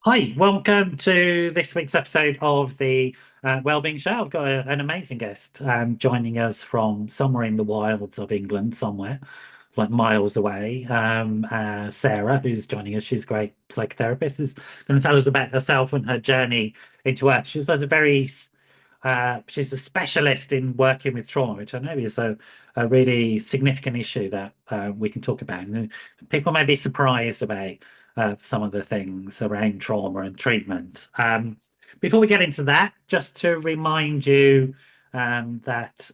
Hi, welcome to this week's episode of the Wellbeing Show. I've got an amazing guest joining us from somewhere in the wilds of England, somewhere like miles away. Sarah, who's joining us, she's a great psychotherapist, is going to tell us about herself and her journey into work. She's a specialist in working with trauma, which I know is a really significant issue that we can talk about. And people may be surprised about some of the things around trauma and treatment. Before we get into that, just to remind you that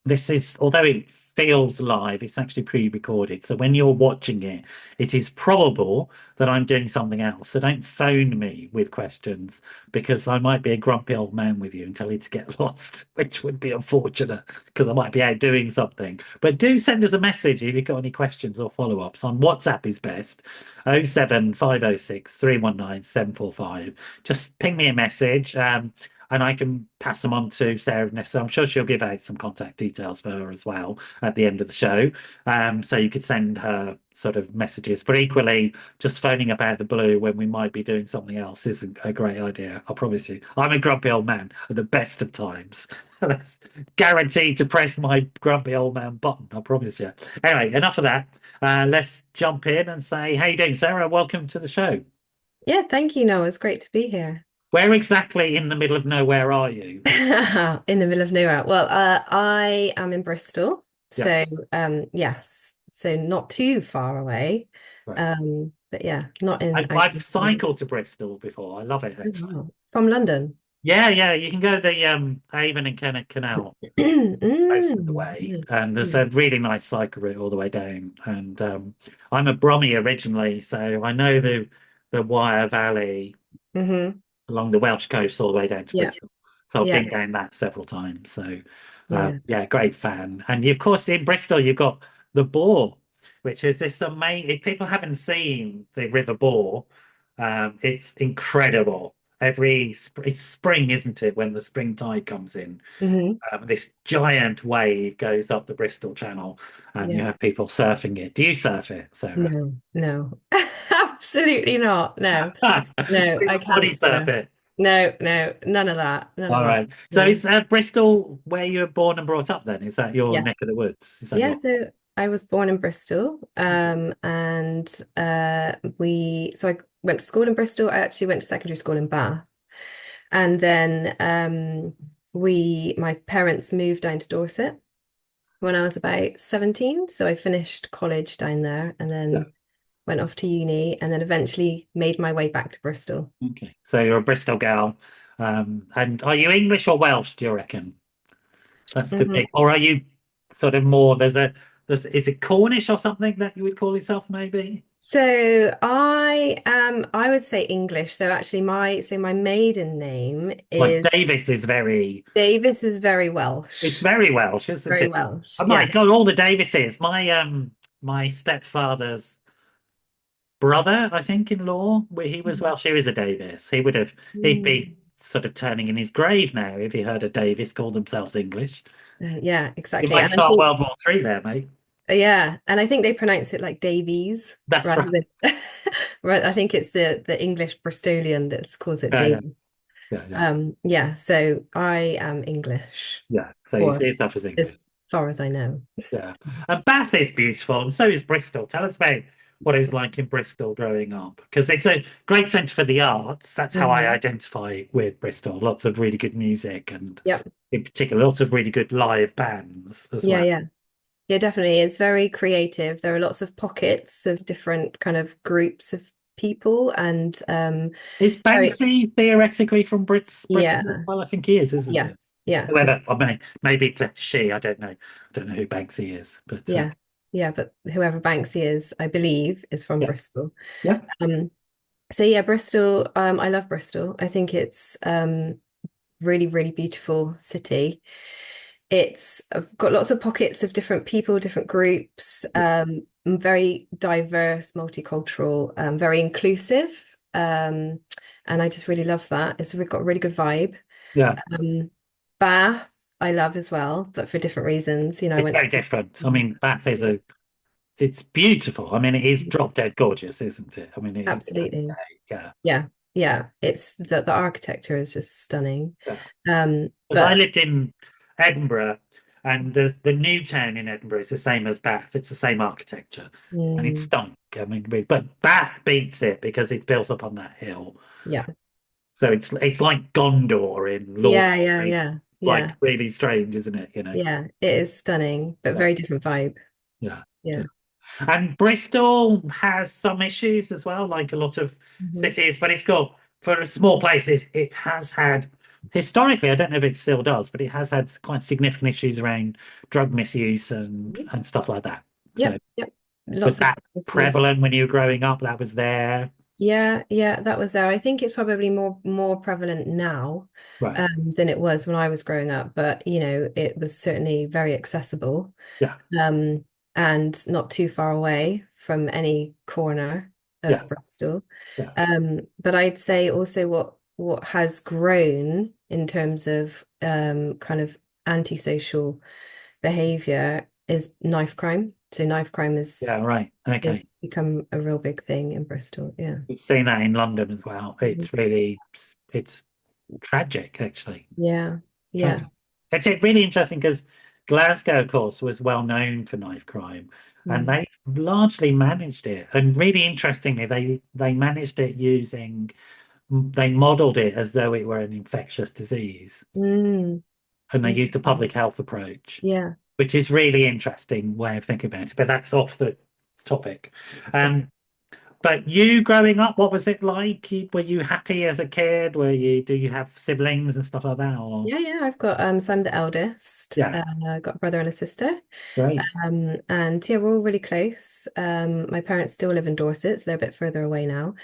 this is, although it feels live, it's actually pre-recorded. So when you're watching it, it is probable that I'm doing something else. So don't phone me with questions because I might be a grumpy old man with you and tell you to get lost, which would be unfortunate because I might be out doing something. But do send us a message if you've got any questions or follow-ups. On WhatsApp is best, 07506 319 745. Just ping me a message. And I can pass them on to Sarah Nessa. I'm sure she'll give out some contact details for her as well at the end of the show. So you could send her sort of messages. But equally, just phoning about the blue when we might be doing something else isn't a great idea. I promise you. I'm a grumpy old man at the best of times. That's guaranteed to press my grumpy old man button. I promise you. Anyway, enough of that. Let's jump in and say, how you doing, Sarah? Welcome to the show. Yeah, thank you, Noah. It's great to be here. Where exactly in the middle of nowhere are you? In the middle of nowhere. Well, I am in Bristol, Yeah. so yes, so not too far away. Right. But yeah, not in I've outer. cycled to Bristol before. I love it Oh, actually. wow. From London. Yeah, yeah. You can go the Avon and Kennet Canal most of the way, Mm, and there's yeah. a really nice cycle route all the way down. And I'm a Brummie originally, so I know the Wyre Valley Hmm. along the Welsh coast all the way down to Yeah, Bristol. So I've yeah, been down that several times. So yeah. yeah, great fan. And of course in Bristol you've got the Bore, which is this amazing. If people haven't seen the River Bore, it's incredible. It's spring, isn't it, when the spring tide comes in? Hmm. This giant wave goes up the Bristol Channel, and you Yeah. have people surfing it. Do you surf it, Sarah? No, no. Absolutely not. No, no, I People body can't. surf it. No, no, none of that. None of All that. right. So No. is Bristol where you were born and brought up then? Is that your Yeah. neck of the woods? Is that Yeah, your so I was born in Bristol, and I went to school in Bristol. I actually went to secondary school in Bath, and then my parents moved down to Dorset when I was about 17. So I finished college down there, and yeah. then went off to uni, and then eventually made my way back to Bristol. Okay. So you're a Bristol girl. And are you English or Welsh, do you reckon? That's the Mhm. big, or are you sort of more is it Cornish or something that you would call yourself maybe? So I would say English. So actually my maiden name Like is Davis is Davis is very it's Welsh. very Welsh, isn't Very it? Welsh. Oh my Yeah. God, all the Davises. My stepfather's brother, I think, in law, where he was Welsh, he was a Davis. He'd be Mm. sort of turning in his grave now if he heard a Davis call themselves English. Yeah, You exactly. might And I start think World War Three there, mate. yeah, and I think they pronounce it like Davies That's rather right. than right. I think it's the English Bristolian that calls it Yeah, yeah, Davies. yeah, yeah, Yeah, so I am English, yeah. So you or see yourself as English. as far as I know. Yeah. And Bath is beautiful, and so is Bristol. Tell us about what it was like in Bristol growing up, because it's a great centre for the arts. That's how I Hmm. identify with Bristol. Lots of really good music, and Yep. in particular, lots of really good live bands as Yeah, well. yeah. Yeah, definitely. It's very creative. There are lots of pockets of different kind of groups of people and Is very Banksy theoretically from Bristol as yeah, well? I think he is, isn't yes. it? Yeah. He's Whoever, I mean, maybe it's a she. I don't know. I don't know who Banksy is, but yeah. Yeah, but whoever Banksy is, I believe, is from yeah, Bristol. yeah. Um so yeah, Bristol, I love Bristol. I think it's really, really beautiful city. It's I've got lots of pockets of different people, different groups, very diverse, multicultural, very inclusive. Um, and I just really love that. Got a really good vibe. Yeah. Um, Bath, I love as well, but for different reasons. I It's went very to different. I mean, it's beautiful. I mean, it is drop dead gorgeous, isn't it? I mean, at the end of the absolutely. day, Yeah, Yeah, yeah. It's the architecture is just stunning. yeah. Because I But lived in Edinburgh, and the new town in Edinburgh is the same as Bath. It's the same architecture, and it's mm, stunk. I mean, but Bath beats it because it's built up on that hill. yeah, So it's like Gondor in Lord of yeah, yeah, the Rings. yeah, Like yeah, really strange, isn't it? You know? yeah. It is stunning, but Yeah, very different vibe. yeah, Yeah. yeah. And Bristol has some issues as well, like a lot of Hmm. cities, but it's got, for a small place, it has had, historically, I don't know if it still does, but it has had quite significant issues around drug misuse and stuff like that. So Yep, yep. was Lots of that misuse. prevalent when you were growing up? That was there? Yeah, yeah, that was there. I think it's probably more prevalent now Right. than it was when I was growing up, but it was certainly very accessible Yeah. um, and not too far away from any corner Yeah. of Bristol. Yeah. But I'd say also what has grown in terms of kind of antisocial behavior is knife crime. So knife crime Yeah. Right. is Okay. become a real big thing in Bristol. Yeah. We've seen that in London as well. Mhm. It's really, it's tragic, actually. Yeah. Yeah. Tragic. It's really interesting because Glasgow, of course, was well known for knife crime, and Mm. they largely managed it. And really interestingly, they managed it using, they modelled it as though it were an infectious disease, Mm. and they used a Interesting. public health approach, Yeah. which is really interesting way of thinking about it. But that's off the topic. Yeah. Um, but you growing up, what was it like? Were you happy as a kid? Do you have siblings and stuff like that? Or Yeah, yeah, I've got so I'm the eldest. yeah, I've got a brother and a sister. great. And yeah, we're all really close. My parents still live in Dorset, so they're a bit further away now.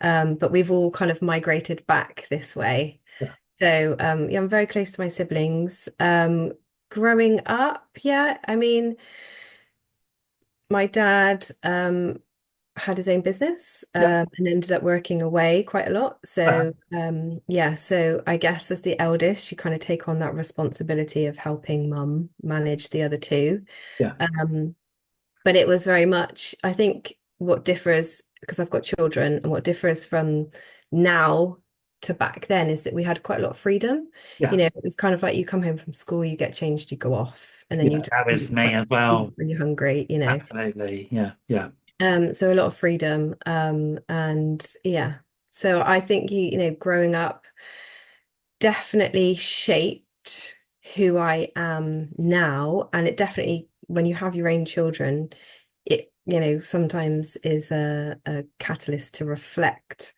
But we've all kind of migrated back this way. Yeah, So yeah, I'm very close to my siblings. Growing up, yeah, I mean, my dad had his own business yeah. and ended up working away quite a lot. Uh, So yeah, so I guess as the eldest, you kind of take on that responsibility of helping mum manage the other two. yeah, Um, but it was very much, I think what differs, because I've got children, and what differs from now to back then is that we had quite a lot of freedom. yeah, It was kind of like you come home from school, you get changed, you go off, and then you yeah. just That was eat me as well. when you're hungry. Absolutely. Yeah, yeah, So a lot of freedom. And yeah. So I think growing up definitely shaped who I am now. And it definitely, when you have your own children, it, sometimes is a catalyst to reflect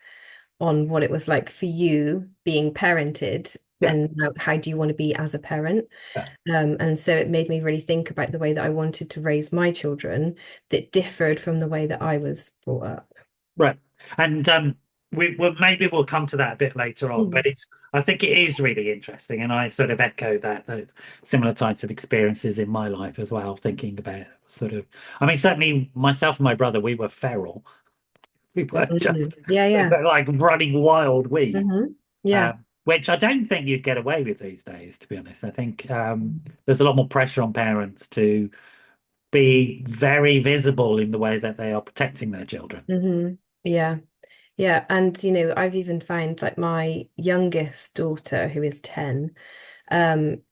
on what it was like for you being parented yeah, and how do you want to be as a parent. yeah. And so it made me really think about the way that I wanted to raise my children that differed from the way that I was brought up. Right. And maybe we'll come to that a bit later on, Mm. but I think it is really interesting, and I sort of echo that similar types of experiences in my life as well, thinking about sort of, I mean, certainly myself and my brother, we were feral. We were Mhm. just Yeah, yeah. like running wild weeds, Yeah. which I don't think you'd get away with these days, to be honest. I think there's a lot more pressure on parents to be very visible in the way that they are protecting their children. Hmm. Yeah. Yeah. And I've even found like my youngest daughter, who is 10,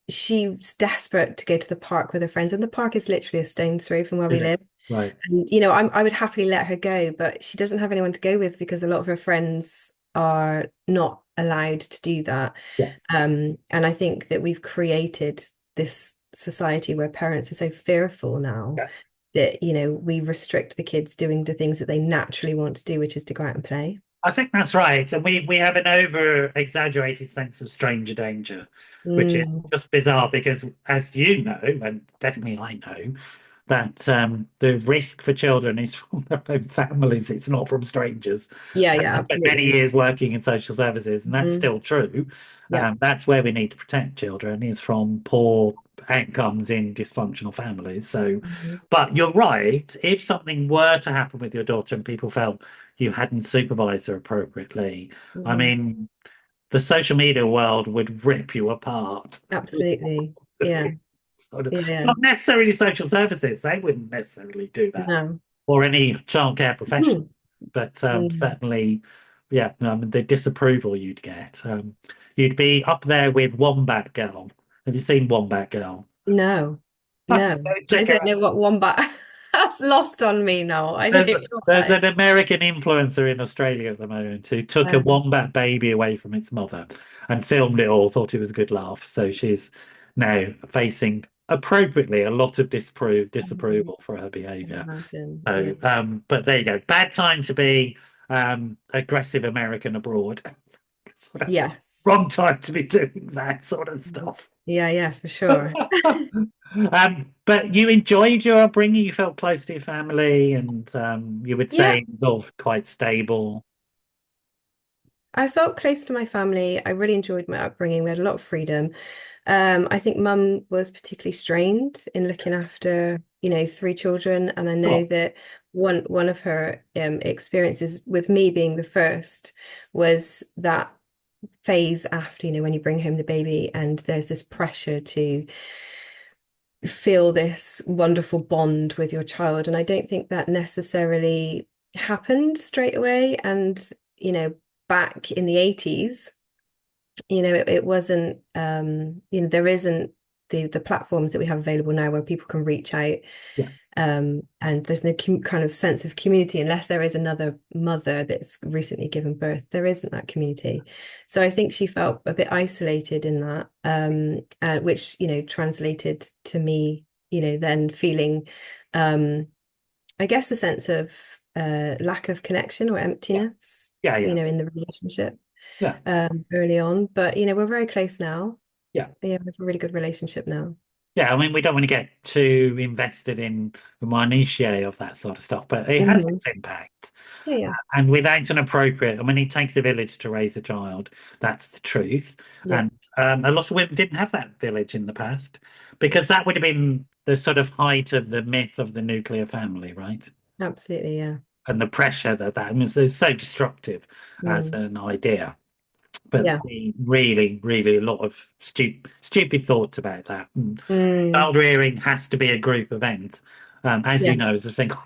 she's desperate to go to the park with her friends, and the park is literally a stone's throw from where we Is it? live. Right. And I would happily let her go, but she doesn't have anyone to go with because a lot of her friends are not allowed to do that. Yeah. And I think that we've created this society where parents are so fearful now Yeah. that, we restrict the kids doing the things that they naturally want to do, which is to go out and play. I think that's right. And we have an over exaggerated sense of stranger danger, which is Mm, just bizarre because, as you know, and definitely I know, that the risk for children is from their own families. It's not from strangers. yeah, And yeah, I spent many absolutely. years working in social services, and that's Mhm. still true. Yeah. That's where we need to protect children is from poor outcomes in dysfunctional families. So, Mhm. but you're right. If something were to happen with your daughter and people felt you hadn't supervised her appropriately, I Mhm. mean, the social media world would rip you apart. Absolutely. Yeah. Sort of, Yeah, yeah. not necessarily social services, they wouldn't necessarily do that, No. or any childcare professional, Mhm. but Mhm. certainly. yeah, the disapproval you'd get. You'd be up there with Wombat Girl. Have you seen Wombat Girl? No, no. I Check her don't out. know what wombat that's lost on me now. I don't There's know what there's that an American influencer in Australia at the moment who took a is. wombat baby away from its mother and filmed it all, thought it was a good laugh. So she's now facing appropriately a lot of Um, disapproval for her I can behavior. imagine. Yeah. So, but there you go. Bad time to be aggressive American abroad. Yes. Wrong time to be doing that sort of Mhm. stuff. Yeah, yeah, for sure. But you enjoyed your upbringing. You felt close to your family, and you would say Yeah, it was all quite stable. I felt close to my family. I really enjoyed my upbringing. We had a lot of freedom. I think mum was particularly strained in looking after, three children, and I know Oh, that one of her experiences with me being the first was that phase after, when you bring home the baby and there's this pressure to feel this wonderful bond with your child. And I don't think that necessarily happened straight away. And, back in the 80s, it wasn't, there isn't the platforms that we have available now where people can reach out, yeah, and there's no kind of sense of community unless there is another mother that's recently given birth. There isn't that community. So I think she felt a bit isolated in that, which, translated to me, then feeling, um, I guess, a sense of lack of connection or yeah, emptiness, yeah, yeah, in the relationship yeah, early on. But, we're very close now. yeah. Yeah, we have a really good relationship now. Yeah, I mean, we don't want to get too invested in the minutiae of that sort of stuff, but it has Hmm. its impact. Yeah, yeah, And without an appropriate, I mean, it takes a village to raise a child. That's the truth. yeah, And a lot of women didn't have that village in the past because that would have been the sort of height of the myth of the nuclear family, right? absolutely. Yeah. And the pressure I mean, it's so destructive as Mm. an idea. But Yeah. really, really a lot of stupid thoughts about that. And Mm. child rearing has to be a group event. As you Yeah. know, as a single,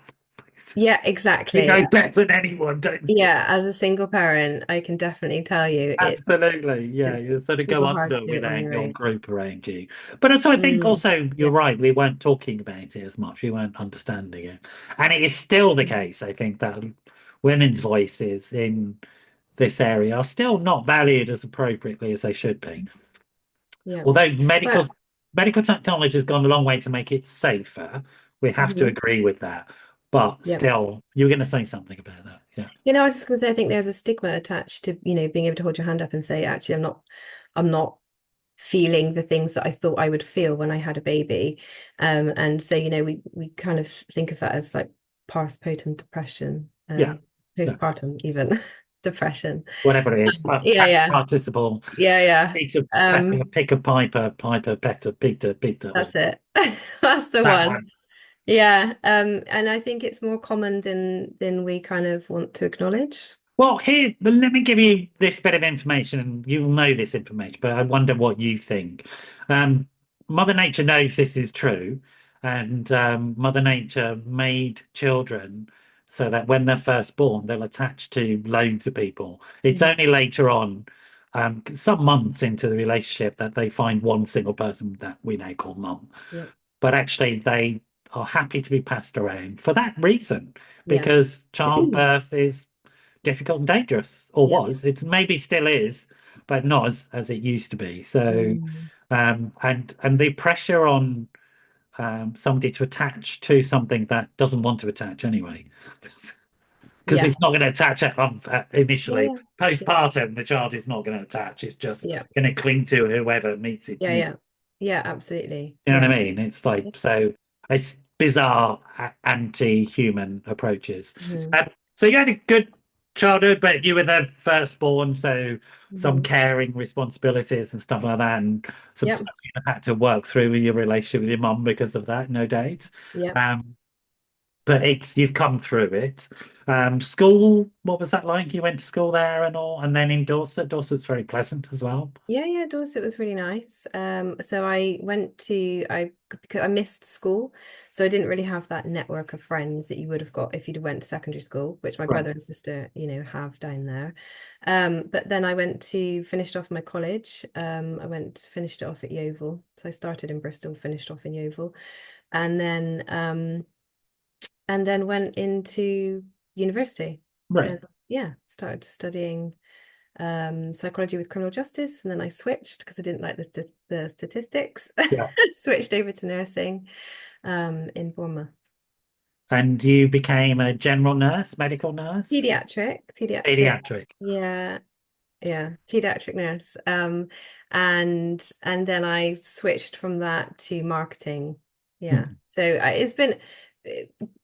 Yeah, you know exactly. better than anyone, don't you? Yeah, as a single parent, I can definitely tell you Absolutely, yeah. it's You sort of go super hard under to do it on without your your own. group around you. But also, I think Mm. also you're Yeah. right. We weren't talking about it as much. We weren't understanding it, and it is still the Mm. case. I think that women's voices in this area are still not valued as appropriately as they should be. Yeah. Although But medical technology has gone a long way to make it safer, we have to mhm. agree with that. But Yeah. still, you were going to say something about that. Yeah. I was just going to say, I think there's a stigma attached to, being able to hold your hand up and say, actually, I'm not feeling the things that I thought I would feel when I had a baby. And so, we kind of think of that as like postpartum depression, Yeah. Yeah. postpartum even depression. Whatever it is, Yeah, past yeah, participle, yeah, yeah. Peter Pepper, Um, pick a piper, piper, better, Peter, Peter, or that's it. That's the that one. one. Yeah. And I think it's more common than we kind of want to acknowledge. Well, here, let me give you this bit of information, and you'll know this information, but I wonder what you think. Um, Mother Nature knows this is true, and Mother Nature made children so that when they're first born, they'll attach to loads of people. It's Mhm. only later on, some months into the relationship, that they find one single person that we now call mum. Yeah. But actually, they are happy to be passed around for that reason, Yeah. because childbirth is difficult and dangerous, or Yes. was. It's maybe still is, but not as it used to be. So, Mm. and the pressure on somebody to attach to something that doesn't want to attach anyway, because Yeah. it's not going to attach Yeah. initially. Yeah. Yeah. Postpartum, the child is not going to attach. It's just Yeah. going to cling to whoever meets its Yeah. need. Yeah. Yeah. Absolutely. You know what Yeah. I mean? It's like, so it's bizarre, anti-human approaches. Hmm. So you had a good childhood, but you were the firstborn, so some Hmm. caring responsibilities and stuff like that, and some Yep. stuff you've had to work through with your relationship with your mum because of that, no doubt. Yep. Um, but it's you've come through it. School, what was that like? You went to school there and all, and then in Dorset. Dorset's very pleasant as well. Yeah, yeah, Dorset was really nice. So I went to I because I missed school, so I didn't really have that network of friends that you would have got if you'd went to secondary school, which my Right. brother and sister, have down there. But then I went to finished off my college. I went finished it off at Yeovil. So I started in Bristol, finished off in Yeovil, and then went into university. Right. And yeah, started studying psychology with criminal justice, and then I switched because I didn't like the statistics. Yeah. Switched over to nursing in Bournemouth. And you became a general nurse, medical nurse, Pediatric, pediatric. yeah, yeah, pediatric nurse. And then I switched from that to marketing. Yeah, Mhm. so it's been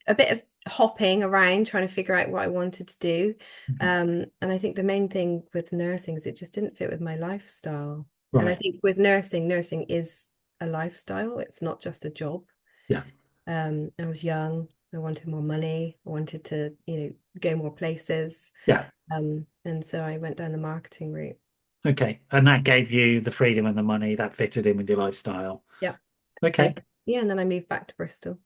a bit of hopping around trying to figure out what I wanted to do. Mhm. And I think the main thing with nursing is it just didn't fit with my lifestyle. And I Right. think with nursing is a lifestyle. It's not just a job. Yeah. I was young. I wanted more money. I wanted to, go more places. Yeah. And so I went down the marketing route. Okay. And that gave you the freedom and the money that fitted in with your lifestyle. Yeah. Okay. And yeah, and then I moved back to Bristol.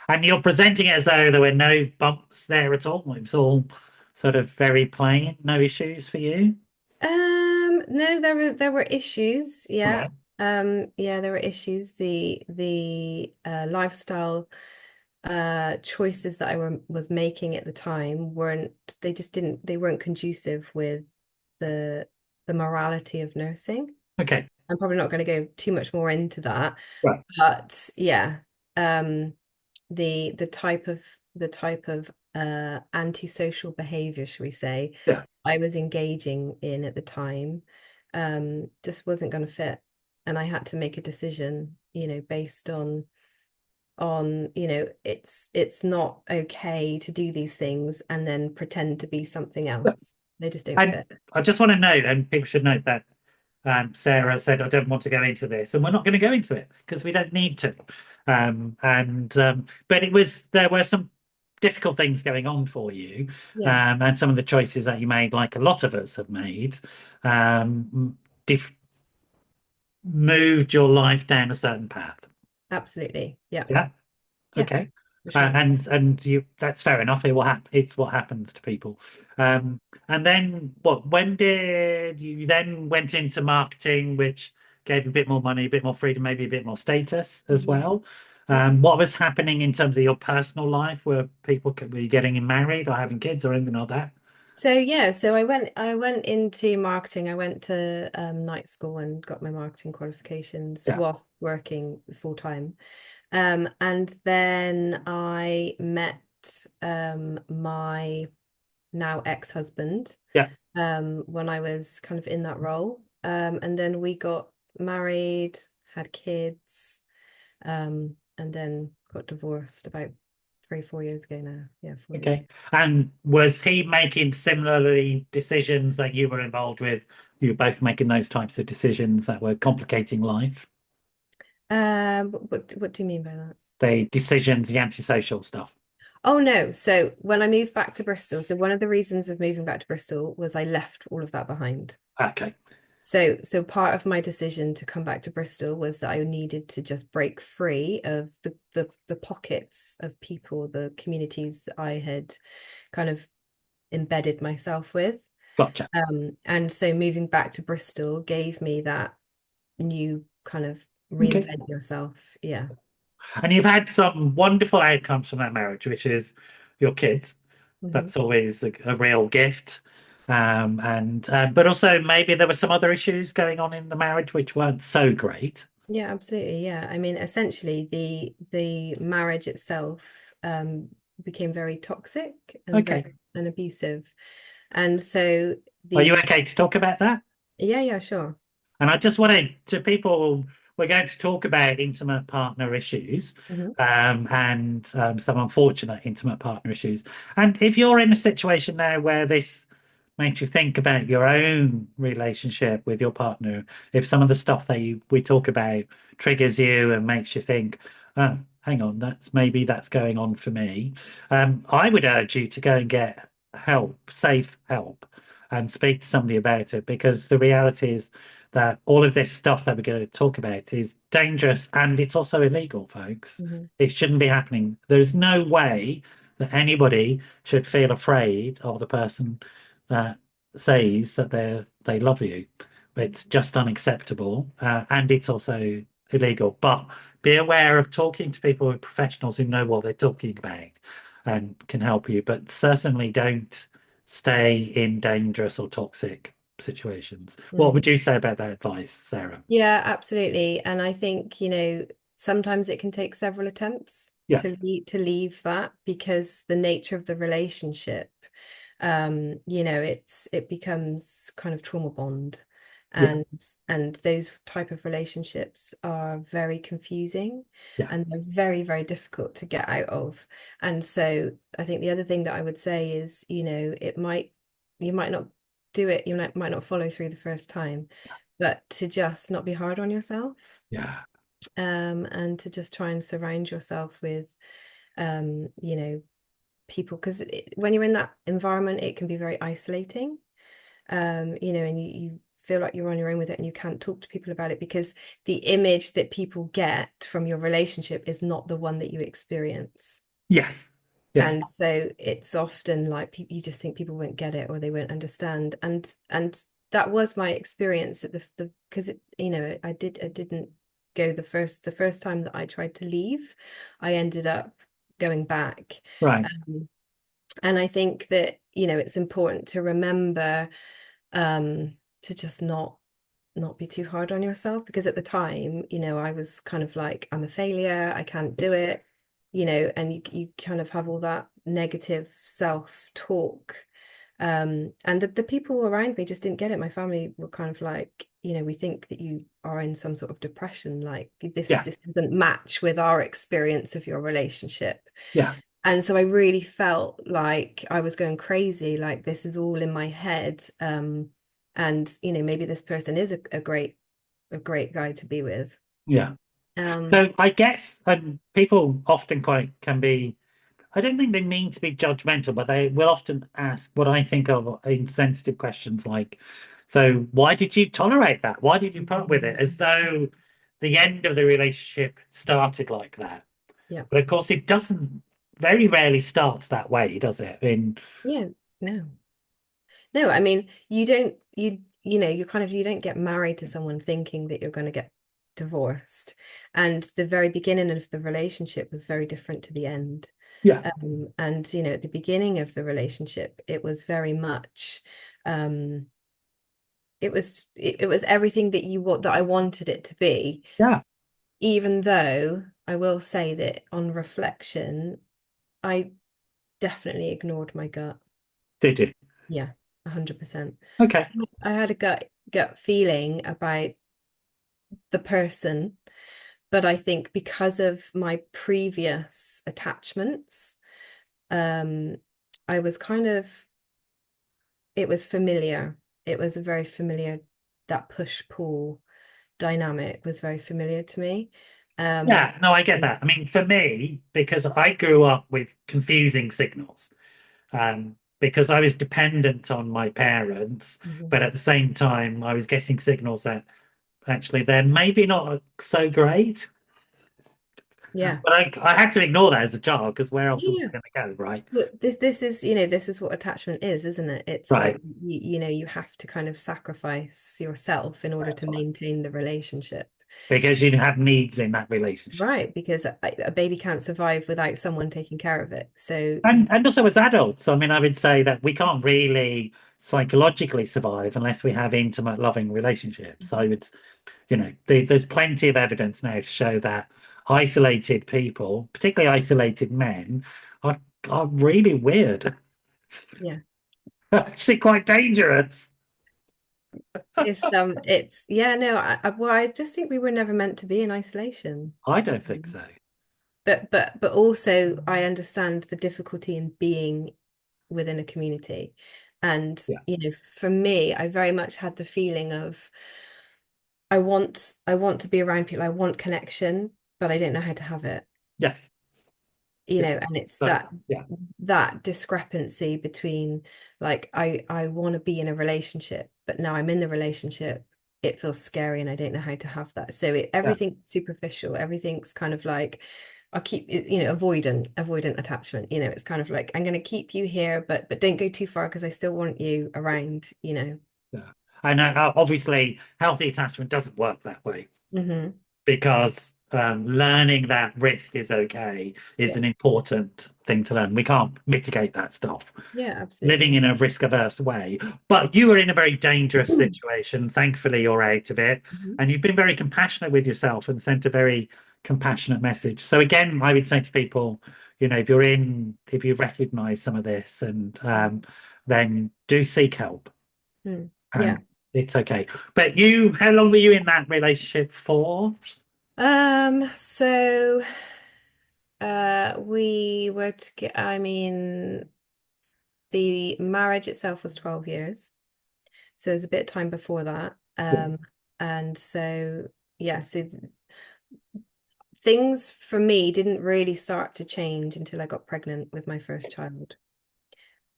And you're presenting it as though there were no bumps there at all. It was all sort of very plain, no issues for you. No, there were issues. Yeah. Right. Yeah, there were issues. The lifestyle choices that was making at the time they weren't conducive with the the morality of nursing. Okay. I'm probably not going to go too much more into that, Right. but yeah, um, the type of antisocial behavior, shall we say, Yeah. I was engaging in at the time, just wasn't going to fit, and I had to make a decision, based on it's not okay to do these things and then pretend to be something else. They just don't And fit. I just want to note, and people should note that Sarah said, I don't want to go into this, and we're not going to go into it because we don't need to. But there were some difficult things going on for you, Yeah, and some of the choices that you made, like a lot of us have made, dif moved your life down a certain path. absolutely. Yeah, Yeah. yeah, Okay. for sure. And you that's fair enough. It's what happens to people. And then when did you then went into marketing, which gave you a bit more money, a bit more freedom, maybe a bit more status as Mhm. well? Yeah. What was happening in terms of your personal life? Were you getting married or having kids or anything like that? So yeah, so I went into marketing. I went to night school and got my marketing qualifications Yeah. whilst working full time. And then I met my now ex-husband Yeah. when I was kind of in that role. And then we got married, had kids, and then got divorced about 3, 4 years ago now. Yeah, 4 years. Okay. And was he making similarly decisions that you were involved with? You were both making those types of decisions that were complicating life? What do you mean by that? The decisions, the antisocial stuff. Oh no. So when I moved back to Bristol, so one of the reasons of moving back to Bristol was I left all of that behind. Okay. So part of my decision to come back to Bristol was that I needed to just break free of the pockets of people, the communities I had kind of embedded myself with. Gotcha. And so moving back to Bristol gave me that new kind of Okay. reinvent yourself. Yeah. And you've had some wonderful outcomes from that marriage, which is your kids. Hmm. That's always a real gift. And but also maybe there were some other issues going on in the marriage which weren't so great. Yeah, absolutely. Yeah. I mean, essentially the marriage itself became very toxic and Okay. very and abusive. And so Are you the okay to talk about that? yeah, yeah, sure. And I just wanted to people, we're going to talk about intimate partner issues, Hmm. and some unfortunate intimate partner issues. And if you're in a situation now where this makes you think about your own relationship with your partner, if some of the stuff that we talk about triggers you and makes you think, oh, hang on, that's going on for me. I would urge you to go and get help, safe help, and speak to somebody about it, because the reality is that all of this stuff that we're going to talk about is dangerous and it's also illegal, folks. Mhm. It shouldn't be happening. There's no way that anybody should feel afraid of the person that says that they love you. It's just unacceptable, and it's also illegal. But be aware of talking to people, with professionals who know what they're talking about and can help you. But certainly don't stay in dangerous or toxic situations. What would Mhm. you say about that advice, Sarah? Yeah, absolutely. And I think, sometimes it can take several attempts Yeah, to leave that, because the nature of the relationship, it becomes kind of trauma bond. yeah, And those type of relationships are very confusing, yeah, and they're very, very difficult to get out of. And so I think the other thing that I would say is, you might not do it, might not follow through the first time, but to just not be hard on yourself, yeah, and to just try and surround yourself with, people, because when you're in that environment, it can be very isolating, and you feel like you're on your own with it, and you can't talk to people about it, because the image that people get from your relationship is not the one that you experience. yes, yes, And so it's often like you just think people won't get it, or they won't understand. And that was my experience at the because I didn't go the first time that I tried to leave. I ended up going back. right, Um, and I think that, it's important to remember, to just not be too hard on yourself, because at the time, I was kind of like, I'm a failure, I can't do it, and you kind of have all that negative self-talk. And the people around me just didn't get it. My family were kind of like, we think that you are in some sort of depression, like yeah, this doesn't match with our experience of your relationship. yeah, And so I really felt like I was going crazy, like this is all in my head. And maybe this person is a great guy to be with. yeah. Um, So I guess, and people often quite can be, I don't think they mean to be judgmental, but they will often ask what I think of insensitive questions like, so why did you tolerate that? Why did you put up with it? As though the end of the relationship started like that. yeah, But of course, it doesn't, very rarely starts that way, does it? yeah, no. No, I mean, you don't get married to someone thinking that you're going to get divorced. And the very beginning of the relationship was very different to the end. Yeah, And at the beginning of the relationship, it was very much, um, it was everything that that I wanted it to be, yeah, even though I will say that on reflection, I definitely ignored my gut. they do. Yeah, 100%. Okay. I had a gut feeling about the person, but I think because of my previous attachments, um, I was kind of it was familiar. It was a very familiar, that push-pull dynamic was very familiar to me. Um, Yeah, no, I get that. I mean, for me, because I grew up with confusing signals, because I was dependent on my parents, mhm. but at the same time, I was getting signals that actually they're maybe not so great. Yeah. But I had to ignore that as a child, because where else was Yeah. I going to go, right? But this is what attachment is, isn't it? It's like Right. you have to kind of sacrifice yourself in order That's to right. maintain the relationship. Because you have needs in that relationship. Right, because a baby can't survive without someone taking care of it. So And also as adults, I mean, I would say that we can't really psychologically survive unless we have intimate, loving relationships. I would, there's plenty of evidence now to show that isolated people, particularly isolated men, are are really weird. yeah, Actually, quite dangerous. it's yeah, no, well, I just think we were never meant to be in isolation. I don't think Um, so. but also I understand the difficulty in being within a community. And Yeah, for me, I very much had the feeling of I want to be around people, I want connection, but I don't know how to have it. Yes. you Yeah. know, and it's But that yeah. that discrepancy between like I want to be in a relationship, but now I'm in the relationship, it feels scary and I don't know how to have that. So Yeah. everything's superficial, everything's kind of like I'll keep avoidant attachment. It's kind of like I'm going to keep you here, but don't go too far because I still want you around. Yeah. I know obviously healthy attachment doesn't work that way, Hmm. because learning that risk is okay is Yeah. an important thing to learn. We can't mitigate that stuff Yeah, living absolutely. in a risk averse way. But you were in a very dangerous situation. Thankfully, you're out of it. Mhm. And you've been very compassionate with yourself and sent a very compassionate message. So, again, I would say to people, if you recognize some of this, and then do seek help. Mm. And Yeah. it's okay. But how long were you in that relationship for? So we were to get, I mean, the marriage itself was 12 years. So there's a bit of time before that. Yeah. And so yeah, so things for me didn't really start to change until I got pregnant with my first child.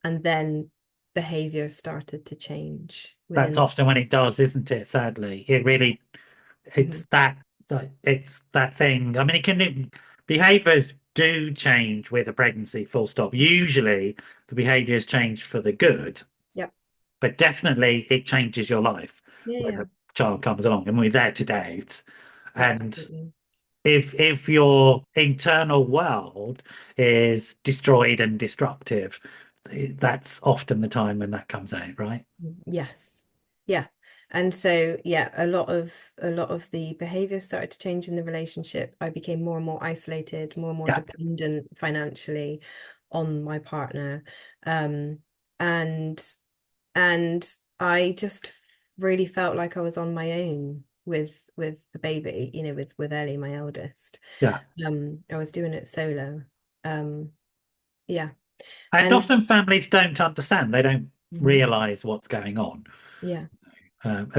And then behavior started to change That's within. often when it does, isn't it? Sadly, it really Mhm. it's that thing. I mean, behaviors do change with a pregnancy, full stop. Usually, the behaviors change for the good, Yeah, but definitely it changes your life yeah, when yeah, a child comes along, and we're there to doubt. And absolutely. if your internal world is destroyed and destructive, that's often the time when that comes out, right? Yes. Yeah. And so yeah, a lot of the behavior started to change in the relationship. I became more and more isolated, more and more Yeah, dependent financially on my partner. Um and and I just really felt like I was on my own with the baby, with Ellie, my eldest. yeah. I was doing it solo. Um yeah. And And often families don't understand; they don't mhm, realize what's going on, yeah.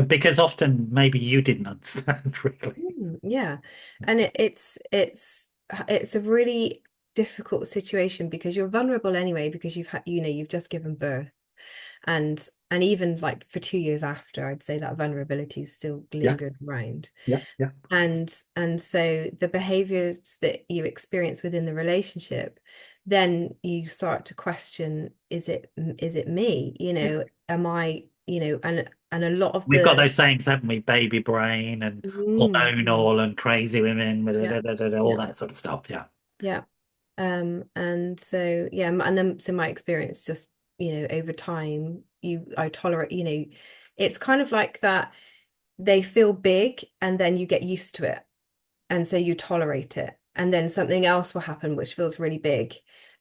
because often maybe you didn't understand really. Yeah. And it's a really difficult situation because you're vulnerable anyway because you've just given birth and even like for 2 years after I'd say that vulnerability is still Yeah, lingered around. yeah, yeah. And so the behaviors that you experience within the relationship, then you start to question, is it me? Yeah. Am I, and a lot of We've got the those sayings, haven't we? Baby brain and mm, hormonal and crazy women, yeah, all yeah, that sort of stuff. Yeah, yeah. And so yeah, and then so my experience just, over time, I tolerate, it's kind of like that they feel big and then you get used to it. And so you tolerate it. And then something else will happen which feels really big.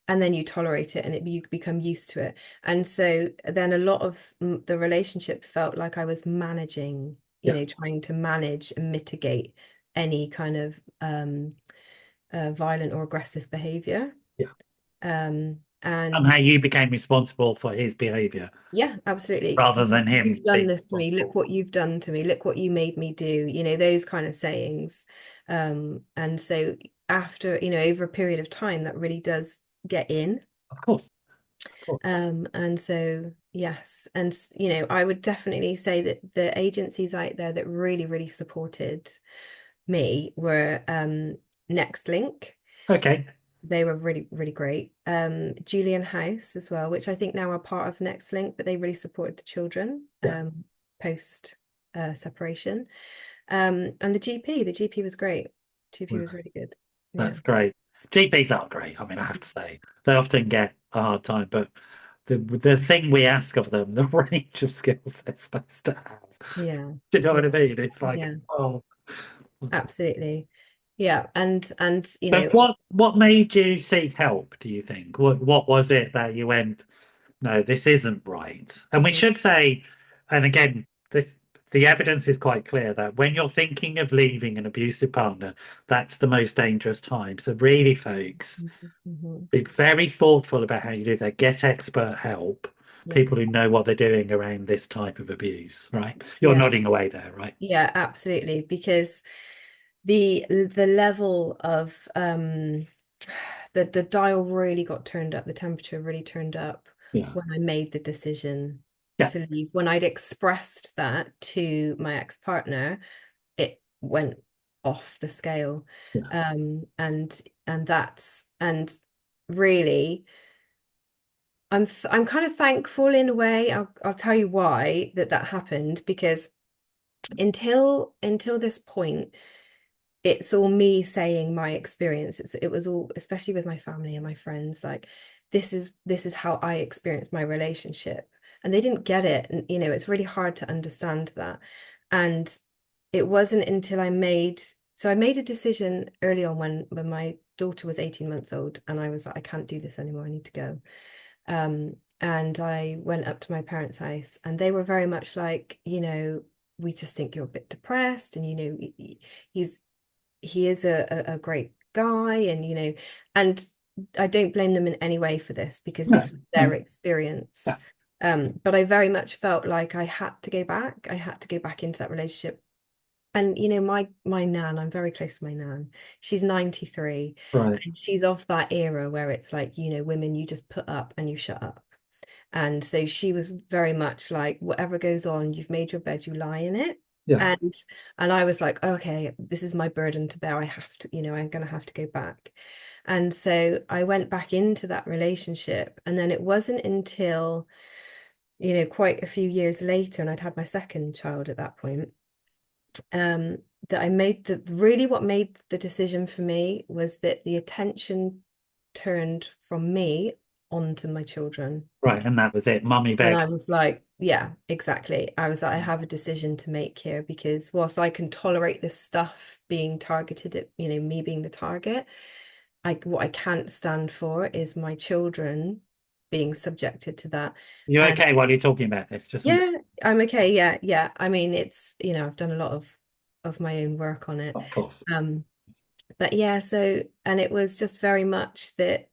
And then you tolerate it and you become used to it. And so then a lot of the relationship felt like I was managing, yeah, trying to manage and mitigate any kind of violent or aggressive behavior. yeah. Somehow And you became responsible for his behavior yeah, absolutely. rather than him You've done being this to me. Look responsible. what you've done to me. Look what you made me do. Those kind of sayings. And so after, over a period of time, that really does get in. Of course, of course. And so yes, and I would definitely say that the agencies out there that really, really supported me were Next Link. Okay. They were really, really great. Julian House as well, which I think now are part of Next Link, but they really supported the children Yeah. post separation. And the GP was great. GP Well, was really good. Yeah. that's great. GPs are great. I mean, I have to say, they often get a hard time, but the thing we ask of them, the range of skills they're supposed to have. Yeah. Do you know Yeah. what I mean? It's like, Yeah. oh. Absolutely. Yeah. And So what made you seek help, do you think? What was it that you went, no, this isn't right? And we mhm, should say, and again, the evidence is quite clear that when you're thinking of leaving an abusive partner, that's the most dangerous time. So really, folks, mhm, mhm. be very thoughtful about how you do that. Get expert help, Yeah. people who know what they're doing around this type of abuse, right? You're Yeah. nodding away there, right? Yeah, absolutely. Because the level of the dial really got turned up, the temperature really turned up Yeah. when I made the decision Yeah. to leave. When I'd expressed that to my ex-partner, it went off the scale. Yeah. And really I'm kind of thankful in a way. I'll tell you why that happened, because until this point, it's all me saying my experience. It was all, especially with my family and my friends, like this is how I experienced my relationship, and they didn't get it. And it's really hard to understand that. And it wasn't until I made a decision early on when my daughter was 18 months old, and I was like, I can't do this anymore. I need to go. And I went up to my parents' house, and they were very much like, we just think you're a bit depressed, and he's he is a great guy, and and I don't blame them in any way for this, because No. this was their No. experience. Yeah. But I very much felt like I had to go back. I had to go back into that relationship. And my nan, I'm very close to my nan. She's 93, Right. and she's of that era where it's like, women, you just put up and you shut up. And so she was very much like, whatever goes on, you've made your bed, you lie in it. Yeah. And I was like, okay, this is my burden to bear. I have to, I'm gonna have to go back. And so I went back into that relationship. And then it wasn't until, quite a few years later, and I'd had my second child at that point, um, that I made what made the decision for me was that the attention turned from me onto my children. Right. And that was it. Mummy And beg. I was like, yeah, exactly. I was like, I have a decision to make here, because whilst I can tolerate this stuff being targeted at, me being the target, what I can't stand for is my children being subjected to that. You And okay while you're talking about this? Just want, yeah, I'm okay. Yeah, yeah. I mean, it's, I've done a lot of my own work on it. of course. Um, but yeah, and it was just very much that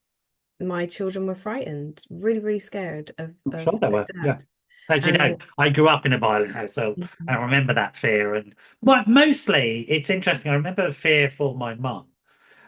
my children were frightened, really, really scared of I'm sure they their were. Yeah. dad. As you know, And I grew up in a violent house, so I Mhm. remember that fear. And well, mostly it's interesting. I remember fear for my mum,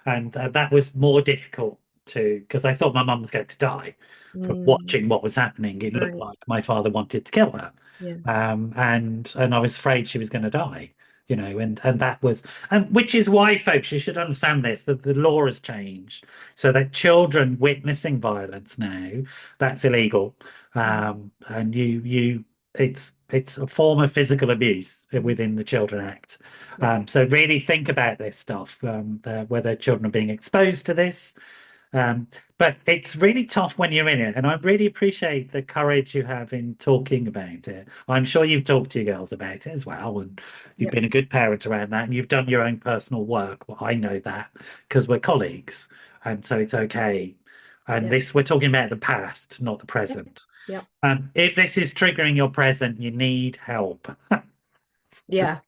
and that was more difficult to because I thought my mum was going to die from Mm, watching what was happening. It looked right. like my father wanted to kill her, Yeah. and I was afraid she was going to die. And that was, and which is why, folks, you should understand this, that the law has changed so that children witnessing violence now, that's illegal. Mhm. And it's a form of physical abuse Mhm. within the Children Act. Yeah. So really think about this stuff, whether children are being exposed to this. But it's really tough when you're in it, and I really appreciate the courage you have in talking about it. I'm sure you've talked to your girls about it as well, and you've Yeah. been a good parent around that, and you've done your own personal work. Well, I know that because we're colleagues, and so it's okay. And Yeah. this, we're talking about the past, not the Yeah. present. Yeah. If this is triggering your present, you need help. Yeah.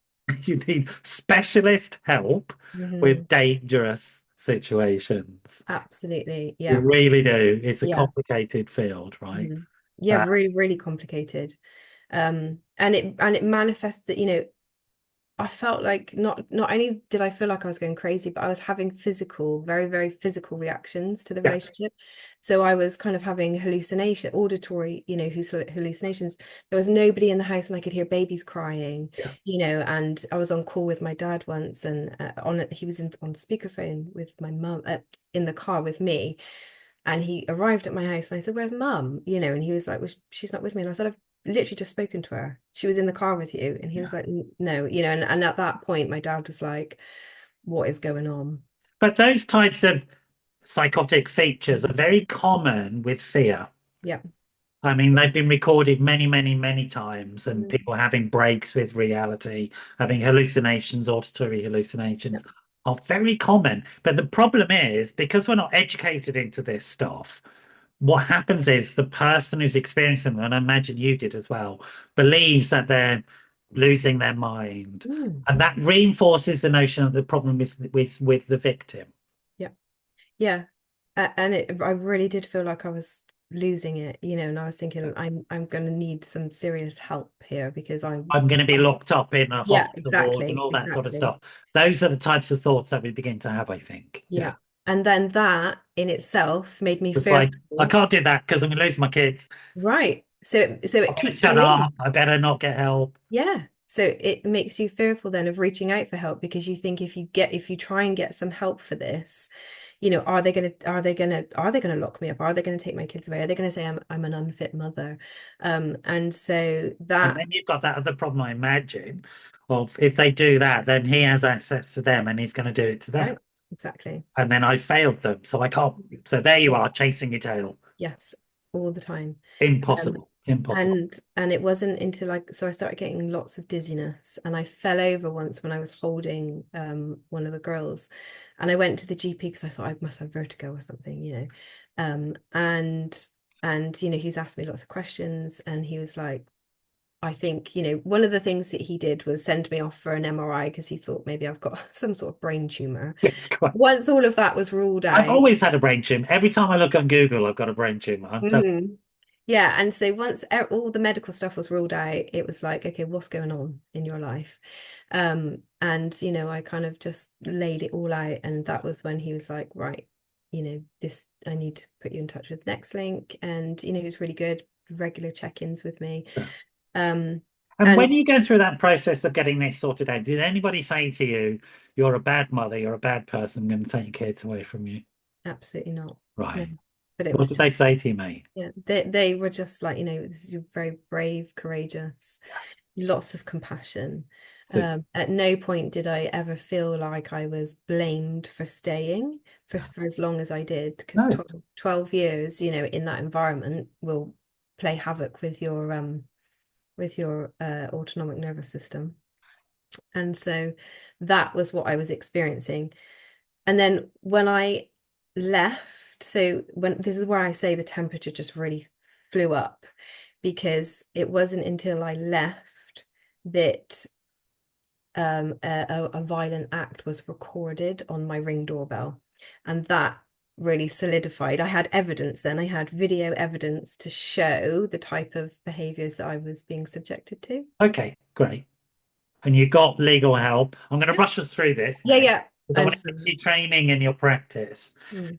You need specialist help Hmm. with dangerous situations. Absolutely. You Yeah. really do. It's a Yeah. complicated field, right? Hmm. Yeah. Uh, Really, really complicated. And it manifests that, I felt like not only did I feel like I was going crazy, but I was having very, very physical reactions to the yeah, relationship. So I was kind of having auditory, hallucinations. There was nobody in the house, and I could hear babies crying, yeah. and I was on call with my dad once, and he was on speakerphone with my mum, in the car with me. And he arrived at my house, and I said, "Where's mum?" And he was like, "Well, she's not with me." And I said, "I've literally just spoken to her. She was in the car with you." And he was Yeah. like, No," and at that point, my dad was like, "What is going on?" But those types of psychotic features are Mhm. very common with fear. Yeah. I mean, they've been recorded many, many, many times, and Mhm. people having breaks with reality, having hallucinations, auditory Yeah. hallucinations are very common. But the problem is because we're not educated into this stuff, what happens is the person who's experiencing them, and I imagine you did as well, believes that they're losing their mind. Mm. And that reinforces the notion that the problem is with the victim. Yeah. Yeah. And I really did feel like I was losing it, and I was thinking I'm going to need some serious help here because I'm going to be locked up in a yeah, hospital ward and exactly, all that sort of exactly. stuff. Those are the types of thoughts that we begin to have, I think. Yeah. Yeah. And then that in itself made me It's like, I fearful. can't do that because I'm going to lose my kids. Right. So I it better keeps you shut in. up. I better not get help. Yeah. So it makes you fearful then of reaching out for help because you think if you try and get some help for this, are they gonna lock me up? Are they gonna take my kids away? Are they gonna say I'm an unfit mother? And so And that then you've got that other problem, I imagine, of if they do that, then he has access to them and he's going to do it to them. right, exactly. And then I failed them. So I can't. So there you Yeah. are, chasing your tail. Yes, all the time. Um, Impossible. Impossible. and it wasn't until so I started getting lots of dizziness and I fell over once when I was holding one of the girls and I went to the GP because I thought I must have vertigo or something. And he's asked me lots of questions and he was like, I think, one of the things that he did was send me off for an MRI because he thought maybe I've got some sort of brain tumor. Yes, quite. Once all of that was ruled I've out. always had a brain tumor. Every time I look on Google, I've got a brain tumor. I'm telling Mhm. Yeah, and so once all the medical stuff was ruled out, it was like, okay, what's going on in your life? And I kind of just laid it all out, and that was when he was like, right, this I need to put you in touch with NextLink, and he was really good, regular check-ins with me. you. Um, And and when you go through that process of getting this sorted out, did anybody say to you, "You're a bad mother, you're a bad person, I'm going to take your kids away from you"? absolutely not. No, Right. but it What was did they just say to you, mate? yeah, they were just like, you're very brave, courageous, lots of compassion. So, At no point did I ever feel like I was blamed for staying yeah. for as long as I did, because No. 12 years, in that environment will play havoc with your autonomic nervous system. And so that was what I was experiencing. And then when I left, so when this is where I say the temperature just really flew up because it wasn't until I left that a violent act was recorded on my Ring doorbell. And that really solidified. I had evidence then, I had video evidence to show the type of behaviors that I was being subjected to. Okay, great. And you got legal help. I'm going to Yeah, rush us through this yeah, now yeah. because I And want to so, get to your training and your practice. mm,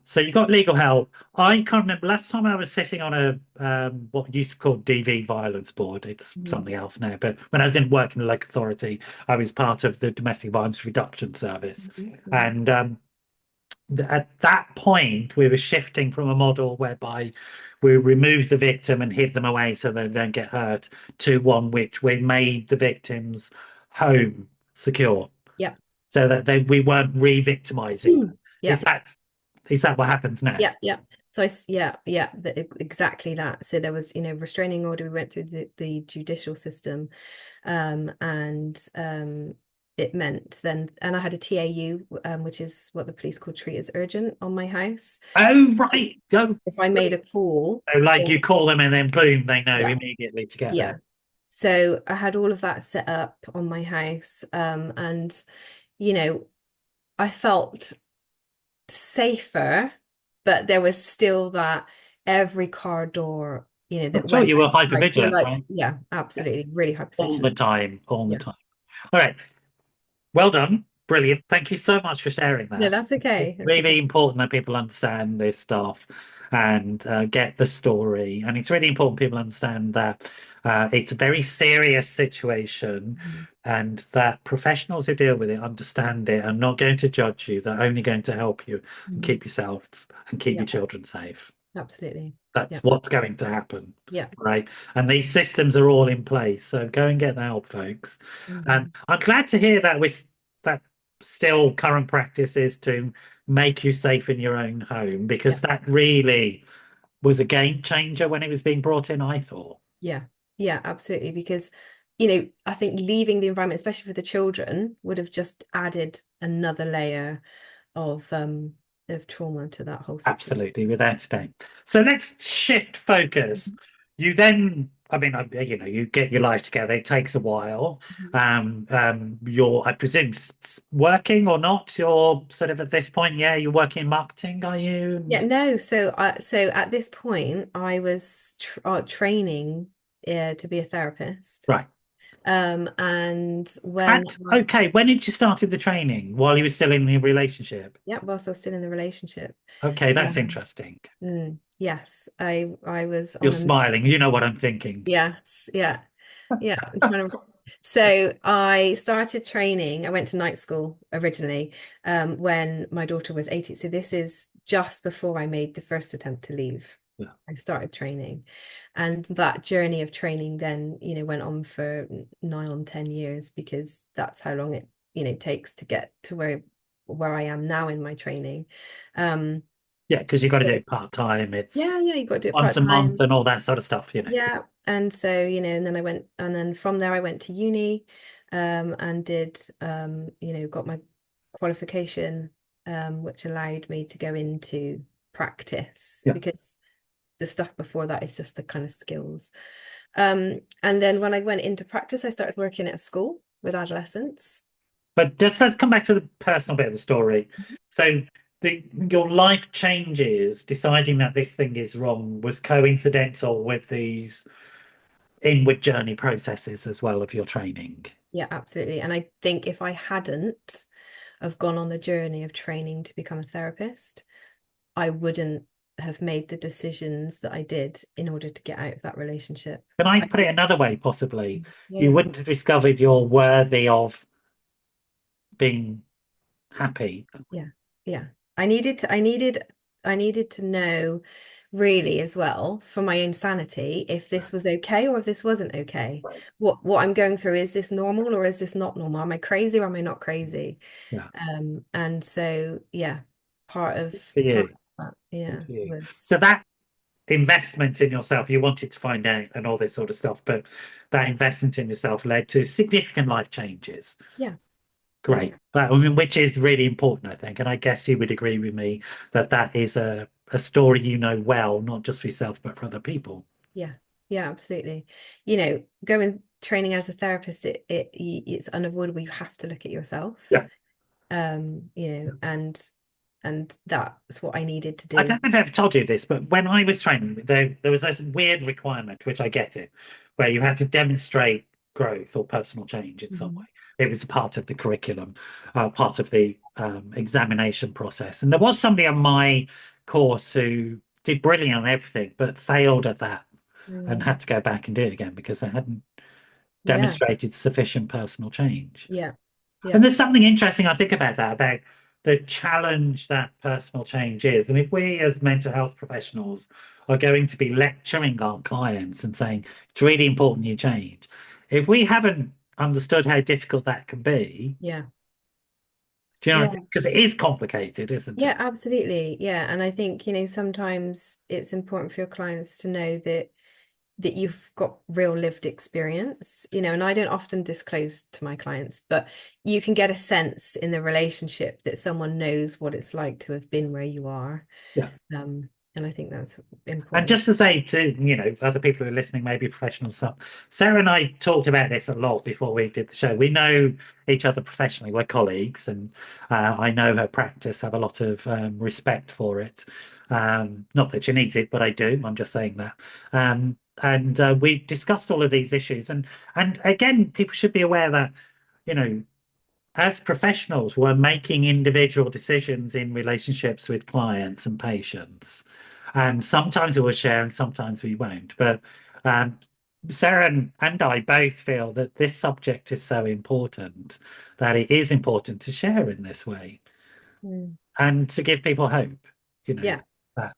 So you got legal help. I can't remember last time I was sitting on a what used to be called DV violence board. It's mm, something else now. But when I was in working in the local authority, I was part of the domestic violence reduction service, mm, and at that point, we were shifting from a model whereby we removed the victim and hid them away so they don't get hurt to one which we made the victim's home secure yeah. so that we weren't re-victimizing them. Yeah. Is that is that what happens now? Yeah, yeah. So yeah, exactly that. So there was, restraining order. We went through the judicial system, and it meant then, and I had a TAU, which is what the police call treat as urgent on my house. So Oh, right. Don't, if I made a call, so like you or call them and then boom, they know yeah, immediately to get yeah. there. So I had all of that set up on my house, and you know, I felt safer, but there was still that every car door, I'm that sure went you were hyper like you're vigilant, like, right? yeah, Yeah. absolutely, really hyper All the vigilant. time, all the Yeah. time. All right. Well done. Brilliant. Thank you so much for sharing No, that. that's It's okay. That's really okay. important that people understand this stuff and get the story. And it's really important people understand that it's a very serious situation Mhm. and that professionals who deal with it understand it and not going to judge you. They're only going to help you and Mhm. keep yourself and keep Yeah, your children safe. absolutely. That's Yeah. what's going to happen, Yeah. right? And these systems are all in place. So go and get the help, folks. And Mhm. I'm glad to hear that with that still current practice is to make you safe in your own home Yeah. because that really was a game changer when it was being brought in, I thought. Yeah. Yeah, absolutely. Because, I think leaving the environment, especially for the children, would have just added another layer of trauma to that whole situation. Absolutely, without a doubt. So let's shift focus. You then I mean, you get your life together. It takes a while. Mhm. You're, I presume, working or not? You're sort of at this point, yeah, you're working in marketing, are you? Yeah, And no. So at this point, I was training to be a therapist. right. And when Okay, when did you started the training? While you were still in the relationship? yeah, whilst I was still in the relationship. Okay, that's Um, interesting. yes, I was You're on a smiling. You know what I'm thinking. yes, yeah, yeah. I'm trying to. So I started training. I went to night school originally when my daughter was 18. So this is just before I made the first attempt to leave. Yeah. I started training, and that journey of training then, went on for nigh on 10 years because that's how long it, takes to get to where I am now in my training. Um, Yeah, because you've got to do so it part-time. It's yeah, yeah, you got to do it once a month part-time. and all that sort of stuff. Yeah. And so, and then and then from there I went to uni, and did, got my qualification, which allowed me to go into practice Yeah. because the stuff before that is just the kind of skills. And then when I went into practice, I started working at a school with adolescents. But just let's come back to the personal bit of the story. Mhm. So your life changes, deciding that this thing is wrong was coincidental with these inward journey processes as well of your training. Yeah, absolutely. And I think if I hadn't have gone on the journey of training to become a therapist, I wouldn't have made the decisions that I did in order to get out of that relationship. Can I I put it another way, possibly? Yeah, You yeah, wouldn't have discovered you're worthy of being happy. yeah, yeah. I needed to know really as well for my own sanity if this was okay or if this wasn't okay. Right. What I'm going through, is this normal or is this not normal? Am I crazy or am I not crazy? Yeah, And so yeah, part of good for part you. of that, Good yeah, for you. was So that investment in yourself, you wanted to find out and all this sort of stuff, but that investment in yourself led to significant life changes. yeah, yeah, Great. I mean, which is really important, I think. And I guess you would agree with me that that is a story you know well, not just for yourself, but for other people. yeah, yeah, absolutely. Going training as a therapist, it's unavoidable. You have to look at yourself. Yeah. And that's what I needed to I do. don't know if I've ever told you this, but when I was training, there was this weird requirement, which I get it, where you had to demonstrate growth or personal change in some way. Mhm. It was a part of the curriculum, part of the examination process. And there was somebody on my course who did brilliant on everything, but failed at that and Mm. had to go back and do it again because they hadn't Yeah, demonstrated sufficient personal change. yeah, And yeah. there's something interesting I think about that, about the challenge that personal change is. And if we as mental health professionals are going to be lecturing our clients and saying it's really important you change, if we haven't understood how difficult that can be, Yeah. do you know, Yeah. because it is complicated, isn't Yeah, it? absolutely. Yeah. And I think, sometimes it's important for your clients to know that you've got real lived experience, and I don't often disclose to my clients, but you can get a sense in the relationship that someone knows what it's like to have been where you are. Yeah. And I think that's And important. just to say to, other people who are listening, maybe professional stuff, Sarah and I talked about this a lot before we did the show. We know each other professionally, we're colleagues, and I know her practice, have a lot of respect for it. Not that she needs it, but I do. I'm just saying that. And we discussed all of these issues. And again, people should be aware that, you know, as professionals, we're making individual decisions in relationships with clients and patients. And sometimes we will share and sometimes we won't. But um, Sarah and I both feel that this subject is so important that it is important to share in this way Mm. and to give people hope, you know, Yeah. that,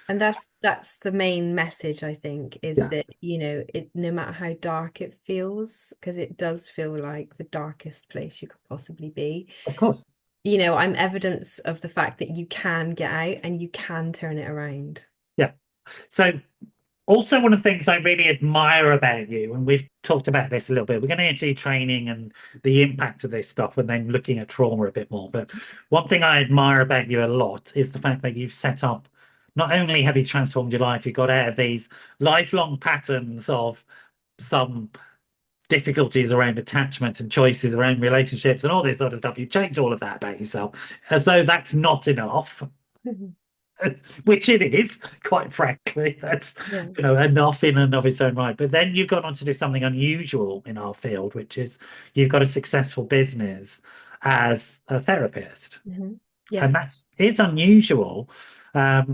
And that's the main message, I think, is yeah, that, it no matter how dark it feels, because it does feel like the darkest place you could possibly be. of course. I'm evidence of the fact that you can get out and you can turn it around. Yeah. So also, one of the things I really admire about you, and we've talked about this a little bit, we're going to get into your training and the impact of this stuff and then looking at trauma a bit more. But one thing I admire about you a lot is the fact that you've set up not only have you transformed your life, you've got out of these lifelong patterns of some difficulties around attachment and choices around relationships and all this sort of stuff. You change all of that about yourself, as though that's not enough, Mhm. which it is, quite frankly. That's, Yeah. enough in and of its own right. But then you've gone on to do something unusual in our field, which is you've got a successful business as a therapist. Hmm. And Yes. that's it's unusual,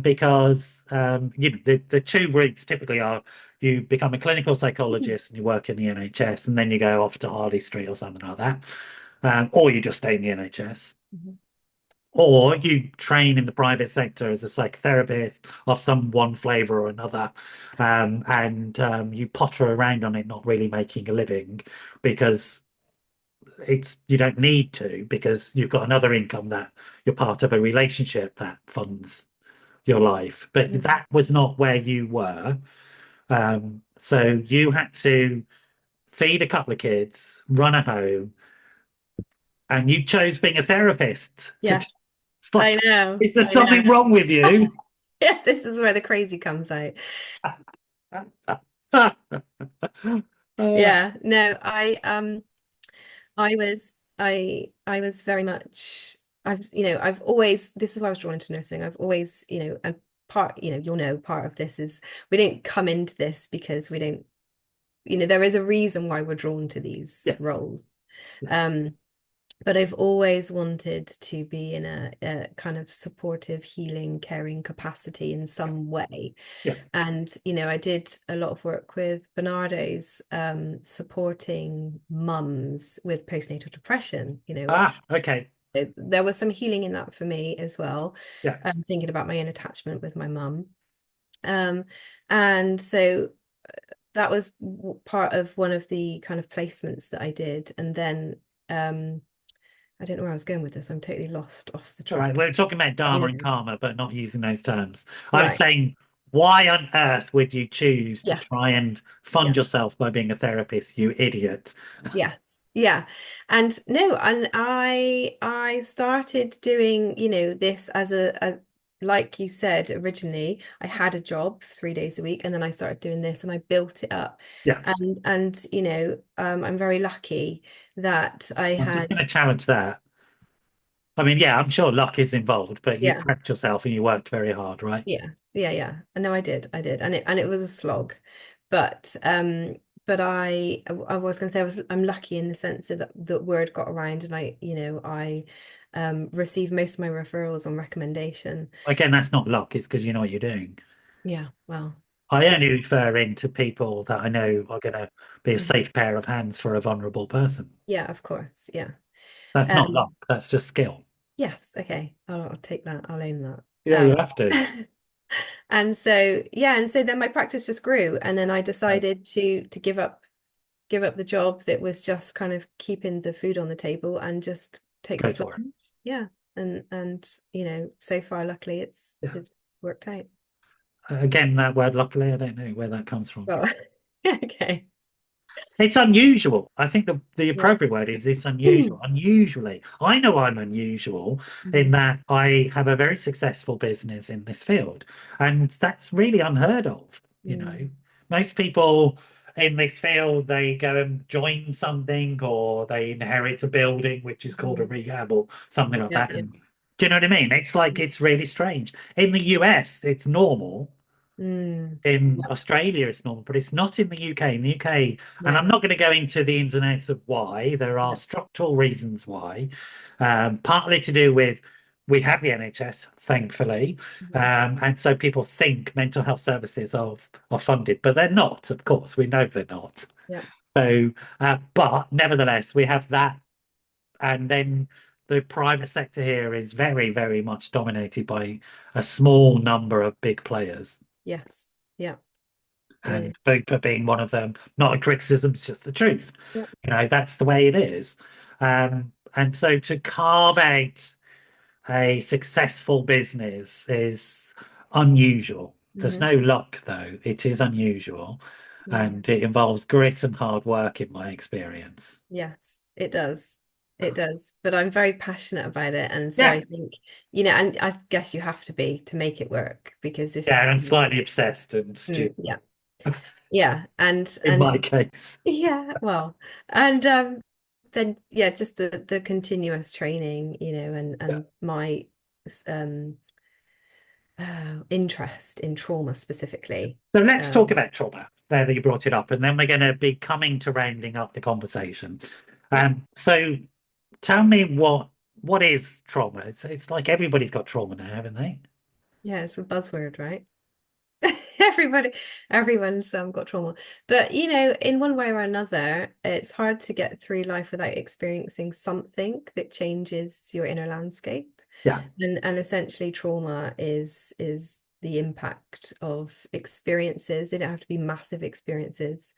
because the two routes typically are you become a clinical psychologist and you work in the NHS, and then you go off to Harley Street or something like that, or you just stay in the NHS, Mhm. or you train in the private sector as a psychotherapist of some one flavor or another, and you potter around on it, not really making a living because it's you don't need to, because you've got another income, that you're part of a relationship that funds your life. But Mhm. that was not where you were. So you had to feed a couple of kids, run a home, and you chose being a therapist to Yeah, it's I like, know. is there I know. something wrong with you? Yeah, this is where the crazy comes out. Uh, Yeah, no, I was very much I've always this is why I was drawn into nursing. I've always, and part, you'll know part of this is we don't come into this because we don't, there is a reason why we're drawn to these yes, roles. yes, Um, but I've always wanted to be in a kind of supportive, healing, caring capacity in some way. yeah. And, I did a lot of work with Bernardo's, supporting mums with postnatal depression, which Okay, there was some healing in that for me as well. yeah. Thinking about my own attachment with my mum. Um, and so that was part of one of the kind of placements that I did. And then, I don't know where I was going with this. I'm totally lost off the All right, track. we're talking about You Dharma and know, Karma, but not using those terms. I was right. saying, why on earth would you choose to Yes. try and Yeah. fund yourself by being a therapist, you idiot? Yes. Yeah. And no, and I started doing, this as like you said originally, I had a job 3 days a week, and then I started doing this and I built it up. Yeah, And I'm very lucky that I I'm just had, going to challenge that. I mean, yeah, I'm sure luck is involved, but you yeah. prepped yourself and you worked very hard, right? Yeah, yeah, yeah. I know I did, and it was a slog, but I was going to say I'm lucky in the sense that the word got around, and I received most of my referrals on recommendation. Again, that's not luck, it's because you know what you're doing. Yeah, well, I yeah, only refer in to people that I know are going to be a mhm. safe pair of hands for a vulnerable person. Yeah, of course, yeah. That's not luck, Um, that's just skill. yes, okay, I'll take that. I'll own that. Yeah, you have to. And so yeah, and so then my practice just grew, and then I Right, decided to give up the job that was just kind of keeping the food on the table and just take the go for it. plunge. Yeah. And so far luckily Yeah. it's worked out. Again, that word luckily, I don't know where that comes from. Well, okay. It's unusual. I think the Yeah. appropriate word is it's unusual. Unusually, I know I'm unusual in Mhm. that I have a very successful business in this field, and that's really unheard of. Mm. Most people in this field, they go and join something or they inherit a building which is called a Mhm. rehab or something like Yeah, that. yeah. And do you know what I mean? It's like it's really strange. In the US, it's normal. Mm. In Yeah, Australia, it's normal, but it's not in the UK. In the UK, and yeah, I'm not going to go into the ins and outs of why. There are yeah. structural reasons why, partly to do with we have the NHS, thankfully, Mhm. and so people think mental health services are funded, but they're not. Of course, we know they're not. Yeah. So, but nevertheless, we have that, and then the private sector here is very, very much dominated by a small number of big players, Yes. Yeah. Yeah. and Bupa being one of them. Not a criticism, it's just the truth. Yeah. That's the way it is. And so to carve out a successful business is unusual. There's Hmm. no luck, though. It is unusual, Yeah. and it involves grit and hard work, in my experience. Yes, it does. It does, but I'm very passionate about it, and so Yeah, I think, you know, and I guess you have to be to make it work because if yeah, and slightly obsessed and stupid yeah, yeah, in my case. yeah, well, and then yeah, just the continuous training, you know, Yeah. and my um interest in trauma specifically. So let's talk Um, about trauma now that you brought it up, and then we're going to be coming to rounding up the conversation. yeah, So tell me what is trauma? It's like everybody's got trauma now, haven't they? yeah, it's a buzzword, right? Everybody, everyone's got trauma. But you know, in one way or another, it's hard to get through life without experiencing something that changes your inner landscape. Yeah. And essentially trauma is the impact of experiences. They don't have to be massive experiences.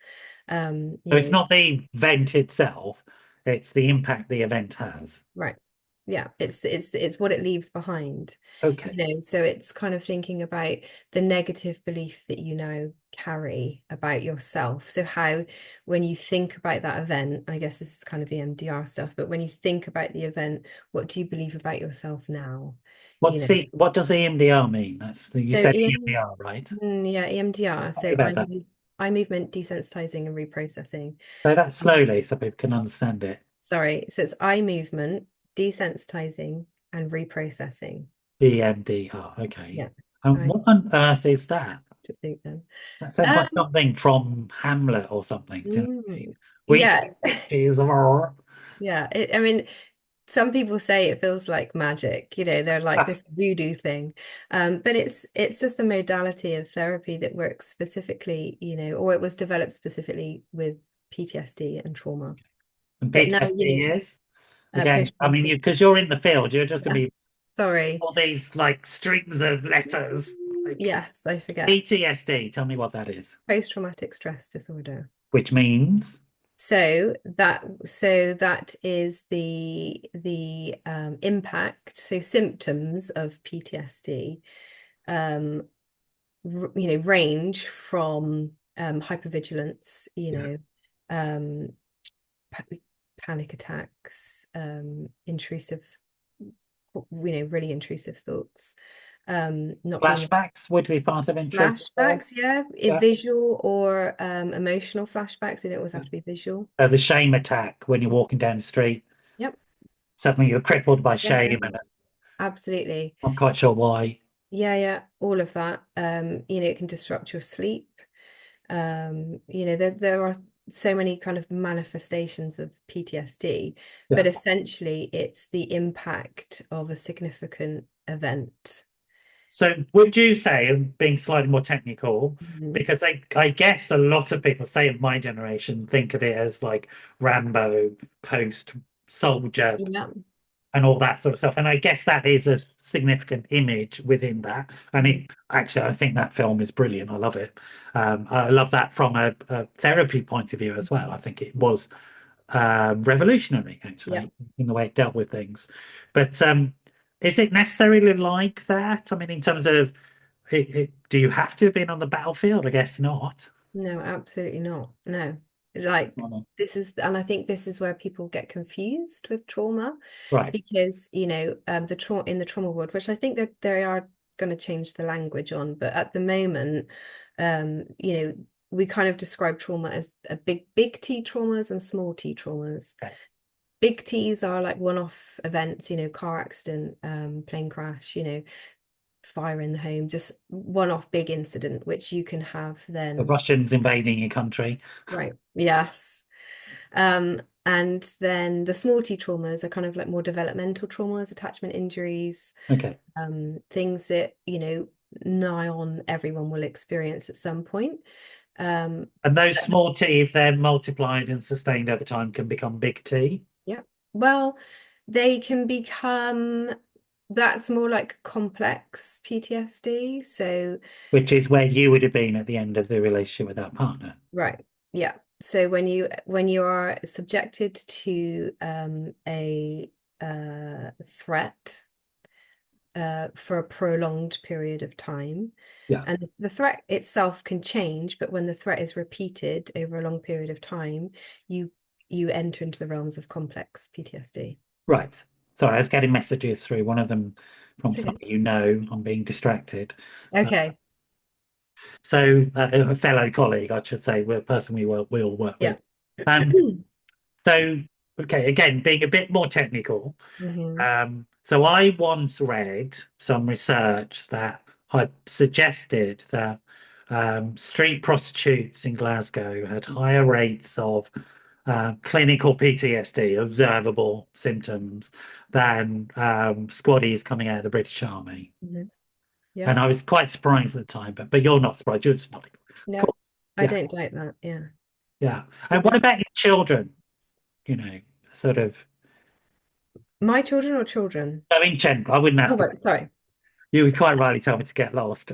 So You it's know, not the event itself, it's the impact the event has. right. Yeah, it's what it leaves behind, you Okay. know. So it's kind of thinking about the negative belief that you now carry about yourself. So how, when you think about that event, I guess this is kind of EMDR stuff, but when you think about the event, what do you believe about yourself now? You know, What does EMDR mean? You so said EMDR, right? Yeah, EMDR. Tell me So about that. eye movement desensitizing and reprocessing. Say that slowly so people can understand it. Sorry, so it's eye movement, desensitizing, and reprocessing. EMDR. Okay. Yeah, And I what on earth is that? to think then. That sounds like Um, something from Hamlet or something. Do you know what I mean? We yeah, speak witches or yeah. I mean, some people say it feels like magic. You know, they're like this voodoo thing, but it's just a modality of therapy that works specifically, you know, or it was developed specifically with PTSD and trauma. and But now, you PTSD know, is again. I mean, post-traumatic. because you're in the field, you're just gonna Yeah, be sorry. all these like strings of letters. Like Yes, I forget. PTSD. Tell me what that is. Post-traumatic stress disorder. Which means, So that is the impact, so symptoms of PTSD, um, you know, range from hypervigilance, you yeah, know, um, pa panic attacks, intrusive, you know, really intrusive thoughts, not being flashbacks would be part of intrusive thought. flashbacks, yeah, Yeah. visual or emotional flashbacks. They don't always have to be visual. The shame attack when you're walking down the street, Yep. suddenly you're crippled by Yeah, yeah, shame and absolutely. I'm not quite sure why. Yeah, yeah, all of that. You know, it can disrupt your sleep. You know, there are so many kind of manifestations of PTSD, but Yeah. essentially it's the impact of a significant event. So would you say, and being slightly more technical, Mhm. because I guess a lot of people, say of my generation, think of it as like Rambo, post soldier, Yeah. and all that sort of stuff. And I guess that is a significant image within that. And Mhm. it actually, I think that film is brilliant. I love it. I love that from a therapy point of view as well. I think it was revolutionary, Yeah. actually, in the way it dealt with things. But is it necessarily like that? I mean, in terms of, do you have to have been on the battlefield? I guess not. No, absolutely not. No. Like this is, and I think this is where people get confused with trauma Right. because, you know, the trauma in the trauma world, which I think that they are going to change the language on, but at the moment, you know, we kind of describe trauma as a big T traumas and small T traumas. Okay. Big T's are like one-off events, you know, car accident, plane crash, you know, fire in the home, just one-off big incident, which you can have The then. Russians invading your country. Right. Yes. And then the small T traumas are kind of like more developmental traumas, attachment injuries, Okay. things that, you know, nigh on everyone will experience at some point. Um, And those small t, if they're multiplied and sustained over time, can become big T, yeah. Well, they can become, that's more like complex PTSD. So, which is where you would have been at the end of the relationship with that partner. right. Yeah. So when you are subjected to a threat for a prolonged period of time. Yeah. And the threat itself can change, but when the threat is repeated over a long period of time, you you enter into the realms of complex PTSD. Right. Sorry, I was getting messages through. One of them from It's okay. somebody you know. I'm being distracted. Uh, Okay. a fellow colleague, I should say, a person we all work Yeah. with. Um, so, okay, again, being a bit more technical. hmm So I once read some research that had suggested that street prostitutes in Glasgow had higher rates of clinical PTSD, observable symptoms, than squaddies coming out of the British Army. hmm Yeah. And I was quite surprised at the time, but you're not surprised. You're just nodding. Of No, course. I Yeah, don't doubt that. Yeah. yeah. And what Because about your children? You know, sort of, my children or children? no, in general, I wouldn't Oh, ask about, right. Sorry. you would quite rightly tell me to get lost.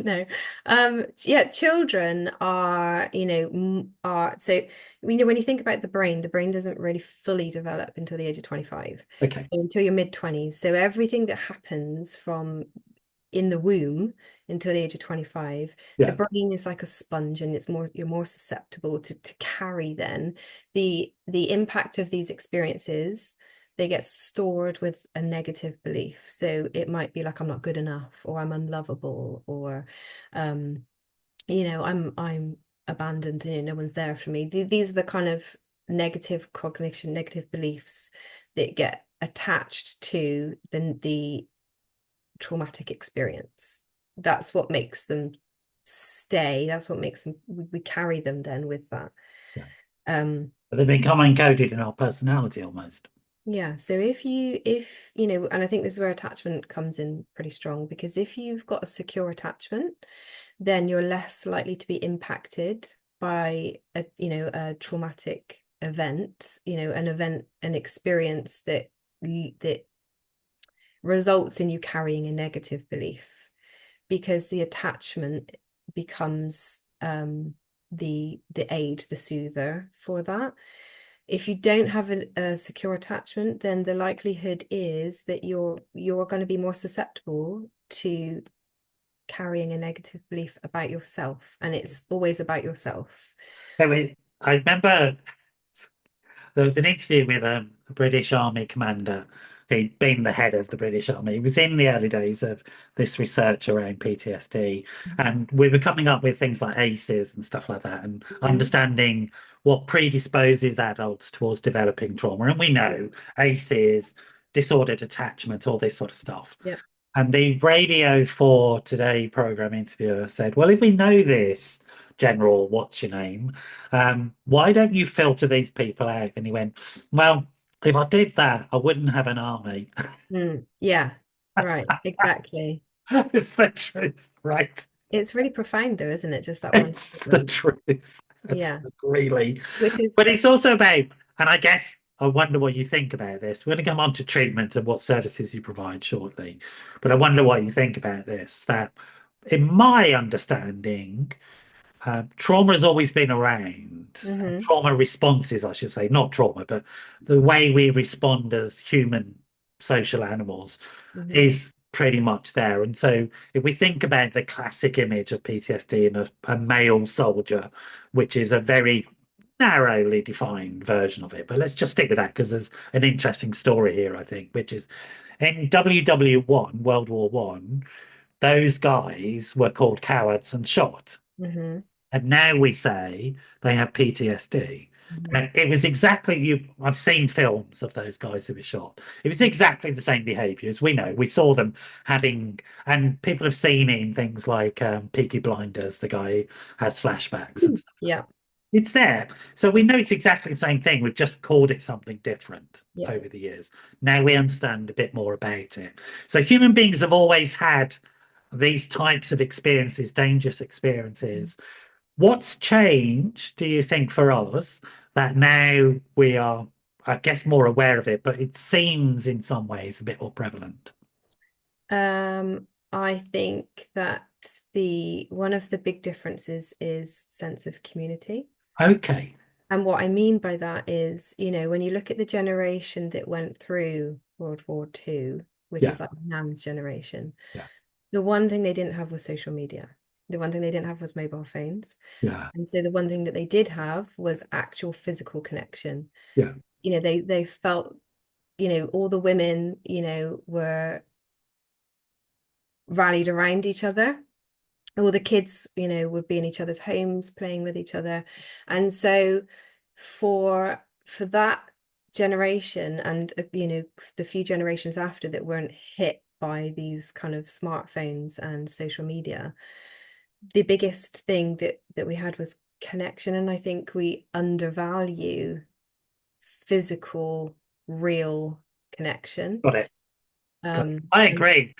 No. Yeah, children are, are so when you think about the brain doesn't really fully develop until the age of 25. So Okay. until your mid 20s. So everything that happens from in the womb until the age of 25, the Yeah. brain is like a sponge and you're more susceptible to carry then the impact of these experiences. They get stored with a negative belief. So it might be like I'm not good enough, or I'm unlovable, or um, I'm abandoned and no one's there for me. These are the kind of negative cognition, negative beliefs that get attached to the traumatic experience. That's what makes them stay. That's what makes them, we carry them then with that. Yeah. Um, But they become encoded in our personality almost. yeah, so and I think this is where attachment comes in pretty strong, because if you've got a secure attachment, then you're less likely to be impacted by a traumatic event, an experience that results in you carrying a negative belief, because the attachment becomes the aid, the soother for that. If you don't have a secure attachment, then the likelihood is that you're going to be more susceptible to carrying a negative belief about yourself, and it's always about yourself. I remember there was an interview with a British Army commander. He'd been the head of the British Army. It was in the early days of this research around PTSD. And we were coming up with things like ACEs and stuff like that, and Mhm. understanding what predisposes adults towards developing trauma. And we know ACEs, disordered attachment, all this sort of stuff. Yeah. And the Radio 4 Today program interviewer said, well, if we know this, General, what's your name? Why don't you filter these people out? And he went, well, if I did that, I wouldn't have an army. Yeah, right, exactly. It's the truth, right? It's really profound though, isn't it? Just that one It's the statement. truth. It's Yeah, really, which is but it's also about, and I guess I wonder what you think about this. We're going to come on to treatment and what services you provide shortly, but I wonder what you think about this. That, in my understanding, trauma has always been around. hmm Trauma responses, I should say, not trauma, but the way we respond as human social animals hmm is pretty much there. And so, if we think about the classic image of PTSD in a male soldier, which is a very narrowly defined version of it, but let's just stick with that because there's an interesting story here, I think, which is in WW1, World War One, those guys were called cowards and shot. hmm And now we say they have PTSD. hmm It was exactly you. I've seen films of those guys who were shot. It was exactly the same behaviors. We know. We saw them having, and people have seen it in things like Peaky Blinders. The guy who has flashbacks and stuff. Yeah, It's there. So we know it's exactly the same thing. We've just called it something different yeah. over the years. Now we understand a bit more about it. So human beings have always had these types of experiences, dangerous experiences. What's changed, do you think, for us that now we are, I guess, more aware of it, but it seems in some ways a bit more prevalent? I think that the one of the big differences is sense of community. Okay. And what I mean by that is, when you look at the generation that went through World War II, which Yeah. is like Nan's generation, Yeah. the one thing they didn't have was social media. The one thing they didn't have was mobile phones. Yeah. And so the one thing that they did have was actual physical connection. Yeah. They felt, all the women, were rallied around each other. All the kids, would be in each other's homes playing with each other. And so for that generation and the few generations after that weren't hit by these kind of smartphones and social media, the biggest thing that we had was connection. And I think we undervalue physical, real connection. Got it. I And agree.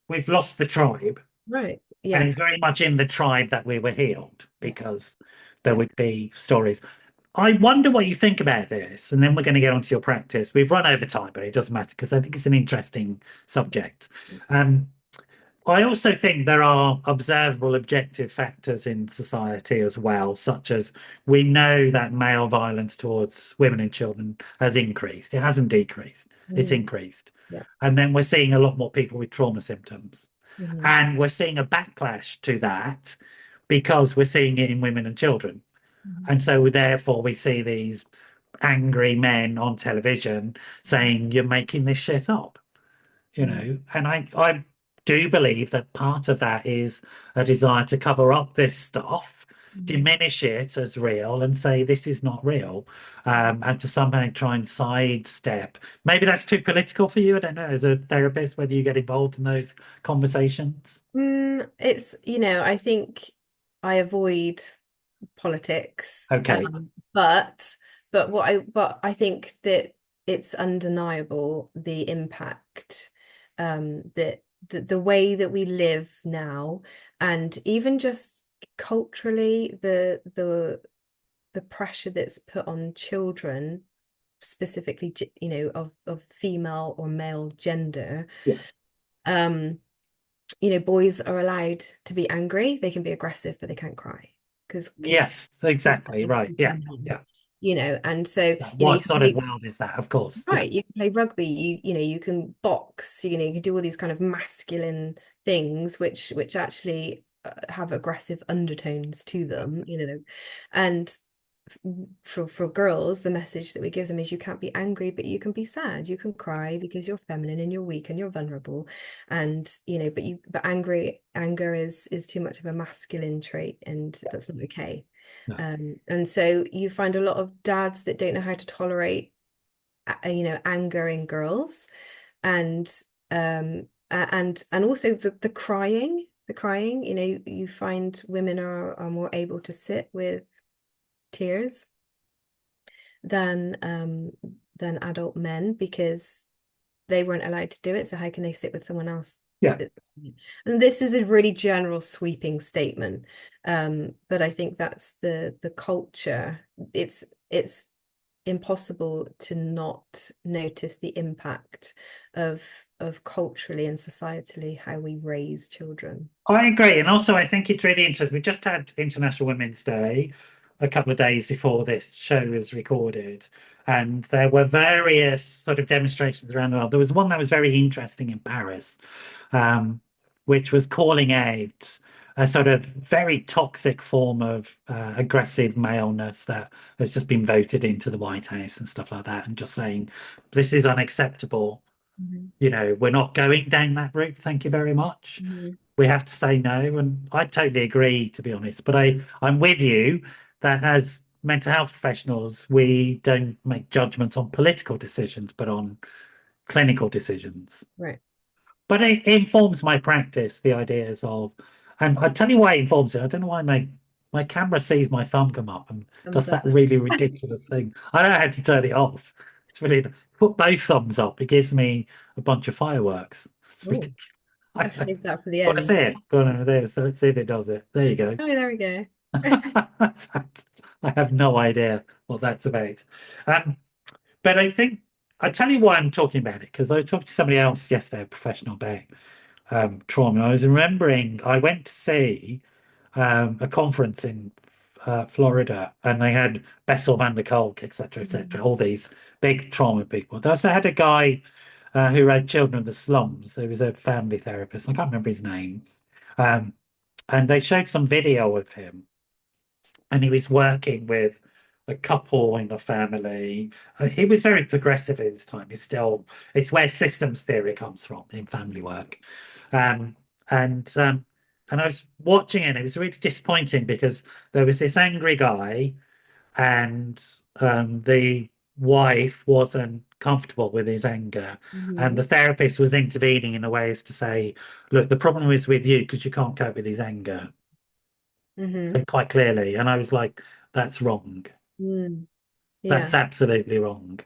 We've lost the tribe, right, and yeah, it's very much in the tribe that we were healed yes, because there yeah. would be stories. I wonder what you think about this, and then we're going to get onto your practice. We've run over time, but it doesn't matter because I think it's an interesting subject. Um, I also think there are observable objective factors in society as well, such as we know that male violence towards women and children has increased. It hasn't decreased, it's Mhm. increased. Yeah. And then we're seeing a lot more people with trauma symptoms. Mhm. And we're seeing a backlash to that because we're seeing it in women and children. Mhm. And so therefore we see these angry men on television saying, you're making this shit up, Mhm. and I do believe that part of that is a desire to cover up this stuff, Mhm. diminish it as real and say this is not real, and to somehow try and sidestep. Maybe that's too political for you. I don't know, as a therapist, whether you get involved in those conversations. It's, I think I avoid politics, Okay. but I think that it's undeniable the impact that the way that we live now, and even just culturally, the pressure that's put on children, specifically, of female or male gender. Yeah. Um, boys are allowed to be angry. They can be aggressive, but they can't cry because Yes, exactly. it's Right. Yeah. feminine, Yeah. and so Yeah. you What can sort of play world is that? Of course. Yeah. right. You can play rugby. You can box. You can do all these kind of masculine things, which actually have aggressive undertones to them. And for girls, the message that we give them is you can't be angry, but you can be sad. You can cry because you're feminine and you're weak and you're vulnerable. And but anger is too much of a masculine trait, and that's not okay. No. And so you find a lot of dads that don't know how to tolerate anger in girls, and and also the crying. You find women are more able to sit with tears than adult men because they weren't allowed to do it. So how can they sit with someone else? Yeah. And this is a really general sweeping statement. But I think that's the culture. It's impossible to not notice the impact of culturally and societally how we raise children. I agree. And also, I think it's really interesting. We just had International Women's Day a couple of days before this show was recorded, and there were various sort of demonstrations around the world. There was one that was very interesting in Paris, um, which was calling out a sort of very toxic form of aggressive maleness that has just been voted into the White House and stuff like that, and just saying, this is unacceptable. Mhm. We're not going down that route. Thank you very much. Mhm. We have to say no. And I totally agree, to be honest. But I'm with you that as mental health professionals, we don't make judgments on political decisions, but on clinical decisions. Right. But it informs my practice, the ideas of, and I tell you why it informs it. I don't know why my camera sees my thumb come up and Thumbs does that up. really ridiculous thing. I don't know how to turn it off. It's really put both thumbs up. It gives me a bunch of fireworks. It's Oh, ridiculous. I saved that for the Want to end. see it? Go on over there. So let's see if it does it. There you go. Oh, there we go. I have no idea what that's about. Um, but I think I tell you why I'm talking about it because I talked to somebody else yesterday, a professional about trauma. I was remembering I went to see a conference in Florida, and they had Bessel van der Kolk, etc., etc., Mhm. all these big trauma people. They also had a guy who wrote Children of the Slums, who was a family therapist. I can't remember his name. Um, and they showed some video of him, and he was working with a couple in a family. He was very progressive at his time. It's where systems theory comes from in family work. Um, and and I was watching it. It was really disappointing because there was this angry guy, and the wife wasn't comfortable with his anger, and Hmm. the therapist was intervening in a way as to say, "Look, the problem is with you because you can't cope with his anger." Hmm. Quite clearly. And I was like, that's wrong. Mm. That's Yeah. absolutely wrong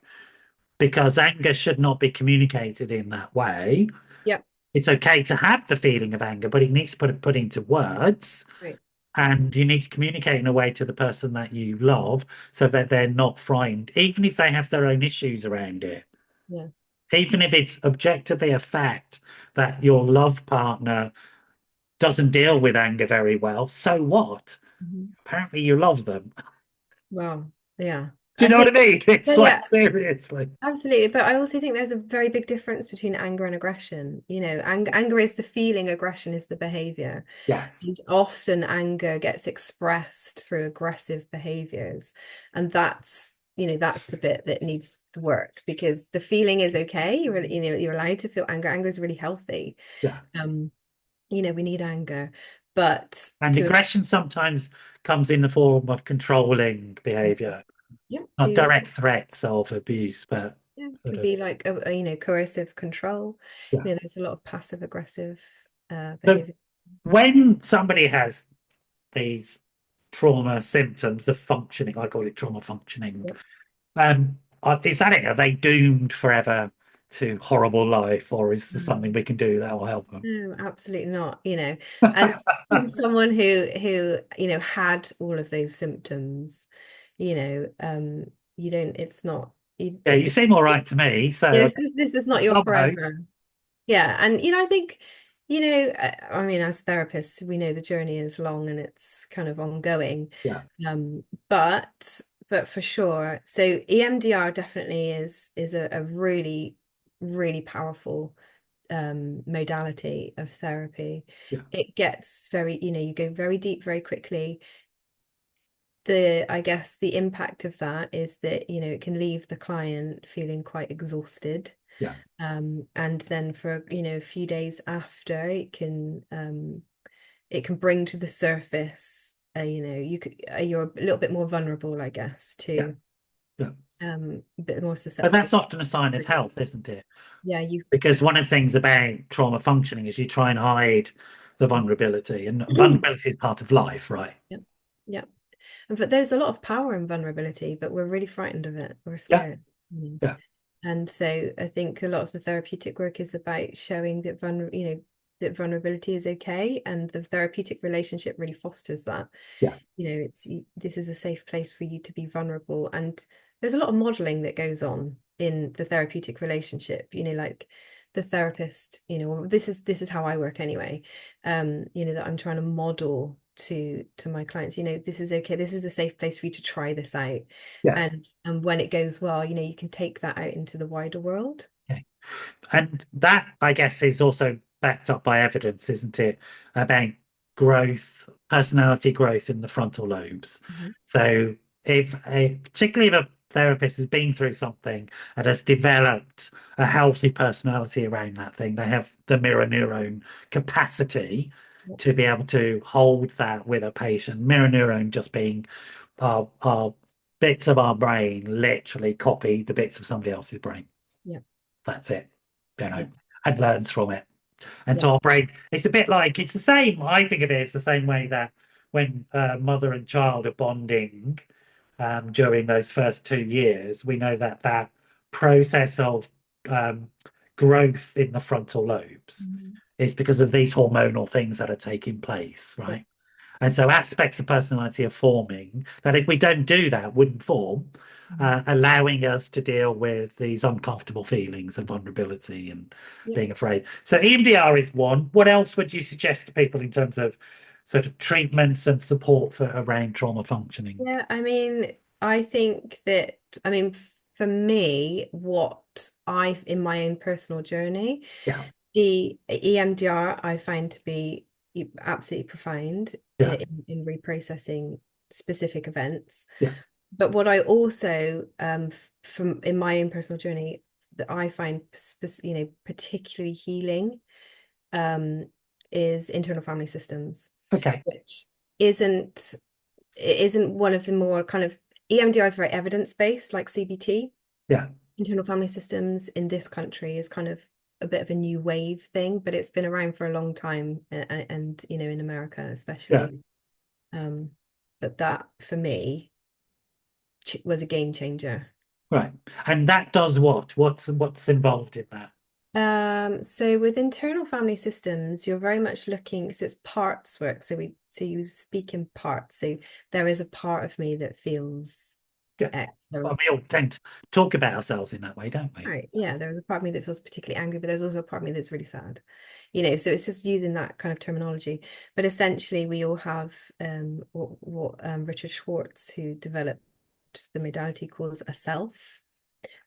because anger should not be communicated in that way. Yep. It's okay to have the feeling of anger, but it needs to put into words. Right. And you need to communicate in a way to the person that you love so that they're not frightened, even if they have their own issues around it. Yeah. Even if it's objectively a fact that your love partner doesn't deal with anger very well, so what? Hmm. Apparently, you love them. Wow. Yeah. Do you I know what I think, mean? yeah, It's like yeah, seriously. absolutely. But I also think there's a very big difference between anger and aggression. Anger is the feeling, aggression is the behavior. Yes. And often anger gets expressed through aggressive behaviors. And that's the bit that needs to work because the feeling is okay. You're allowed to feel anger. Anger is really healthy. Yeah. Um, we need anger, but And to aggression sometimes comes in the form of controlling behavior, yeah, not direct threats of abuse, but yeah, sort could of, be like coercive control. yeah. There's a lot of passive aggressive So behavior. when somebody has these trauma symptoms of functioning, I call it trauma functioning, Yep. is that it? Are they doomed forever to horrible life, or is there Mm. something we can do that will help them? No, absolutely not. And from someone who had all of those symptoms, you don't. It's not. Yeah, you seem all right to me, so This is not there's your some hope. forever. Yeah, and I think, I mean, as therapists, we know the journey is long and it's kind of ongoing. Yeah, Um, but for sure, so EMDR definitely is a really, really powerful modality of therapy. yeah, It gets very, you go very deep very quickly. I guess the impact of that is that, it can leave the client feeling quite exhausted. yeah, And then for a few days after it can bring to the surface you're a little bit more vulnerable, I guess, yeah, to yeah. a bit more But susceptible. that's often a sign of health, isn't it? Yeah, you Because one of the things about trauma functioning is you try and hide the vulnerability, and vulnerability is part of life, right? yeah, yeah. But there's a lot of power in vulnerability, but we're really frightened of it. We're Yeah, scared. yeah, And so I think a lot of the therapeutic work is about showing that vulnerability is okay, and the therapeutic relationship really fosters that. yeah, This is a safe place for you to be vulnerable, and there's a lot of modeling that goes on in the therapeutic relationship. Like the therapist, this is how I work anyway. That I'm trying to model to my clients. This is okay. This is a safe place for you to try this out, yes. and when it goes well, you can take that out into the wider world. Okay. And that, I guess, is also backed up by evidence, isn't it, about growth, personality growth in the frontal lobes. Mhm. So, particularly if a therapist has been through something and has developed a healthy personality around that thing, they have the mirror neuron capacity Yep. to be able to hold that with a patient. Mirror neuron just being our bits of our brain literally copy the bits of somebody else's brain. Yeah. That's it, Yeah. and learns from it. And Yeah. so our brain, it's a bit like, it's the same, I think of it as the same way that when mother and child are bonding during those first 2 years, we know that that process of um, growth in the frontal lobes Mhm. is because of these hormonal things that are taking place, Yeah. right? And so aspects of personality are forming that if we don't do that, wouldn't form, Mhm. allowing us to deal with these uncomfortable feelings of vulnerability and Yeah. being afraid. So EMDR is one. What else would you suggest to people in terms of sort of treatments and support for around trauma functioning? Yeah, I mean, I think that, for me, what in my own personal journey, Yeah, the EMDR I find to be, absolutely profound Yeah, in reprocessing specific events. yeah. But what I also, from in my own personal journey, that I find, particularly healing, um, is internal family systems, Okay. which isn't it isn't one of the more kind of EMDR is very evidence-based, like CBT. Yeah, Internal family systems in this country is kind of a bit of a new wave thing, but it's been around for a long time, and in America yeah. especially. Um, but that for me was a game changer. Right. And that does what? What's involved in that? So with internal family systems, you're very much looking, so it's parts work. So you speak in parts. So there is a part of me that feels Yeah. X. There Well, is we all tend to talk about ourselves in that way, don't we? right, yeah, there's a part of me that feels particularly angry, but there's also a part of me that's really sad. So it's just using that kind of terminology. But essentially we all have what Richard Schwartz, who developed the modality, calls a self.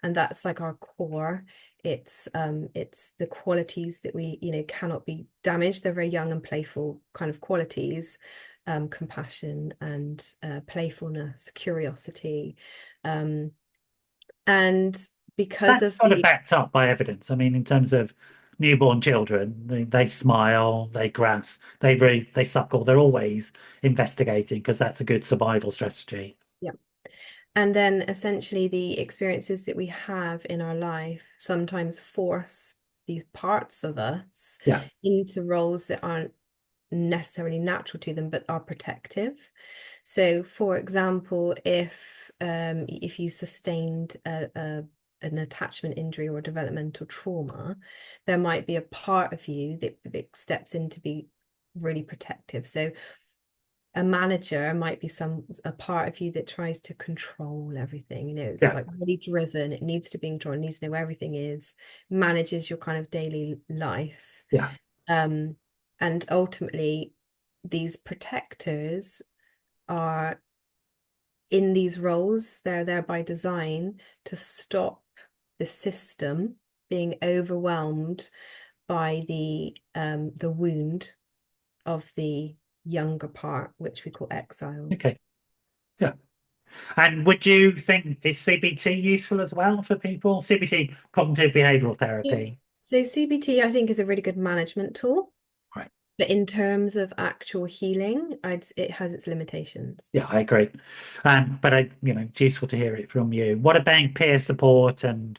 And that's like our core. It's the qualities that we cannot be damaged. They're very young and playful kind of qualities, compassion and playfulness, curiosity, um and because That's of sort of the backed up by evidence. I mean, in terms of newborn children, they smile, they grasp, they suckle. They're always investigating because that's a good survival strategy. yeah. And then essentially the experiences that we have in our life sometimes force these parts of us Yeah. into roles that aren't necessarily natural to them, but are protective. So, for example, if you sustained an attachment injury or developmental trauma, there might be a part of you that steps in to be really protective. So a manager might be a part of you that tries to control everything. It's Yeah. like really driven. It needs to be controlled, it needs to know where everything is, manages your kind of daily life. Yeah. Um, and ultimately, these protectors are in these roles. They're there by design to stop the system being overwhelmed by the wound of the younger part, which we call exiles. Okay. Yeah. And would you think is CBT useful as well for people? CBT, cognitive behavioral Yeah. therapy. So CBT, I think, is a really good management tool, Right. but in terms of actual healing, it has its limitations. Yeah, I agree. But it's useful to hear it from you. What about peer support and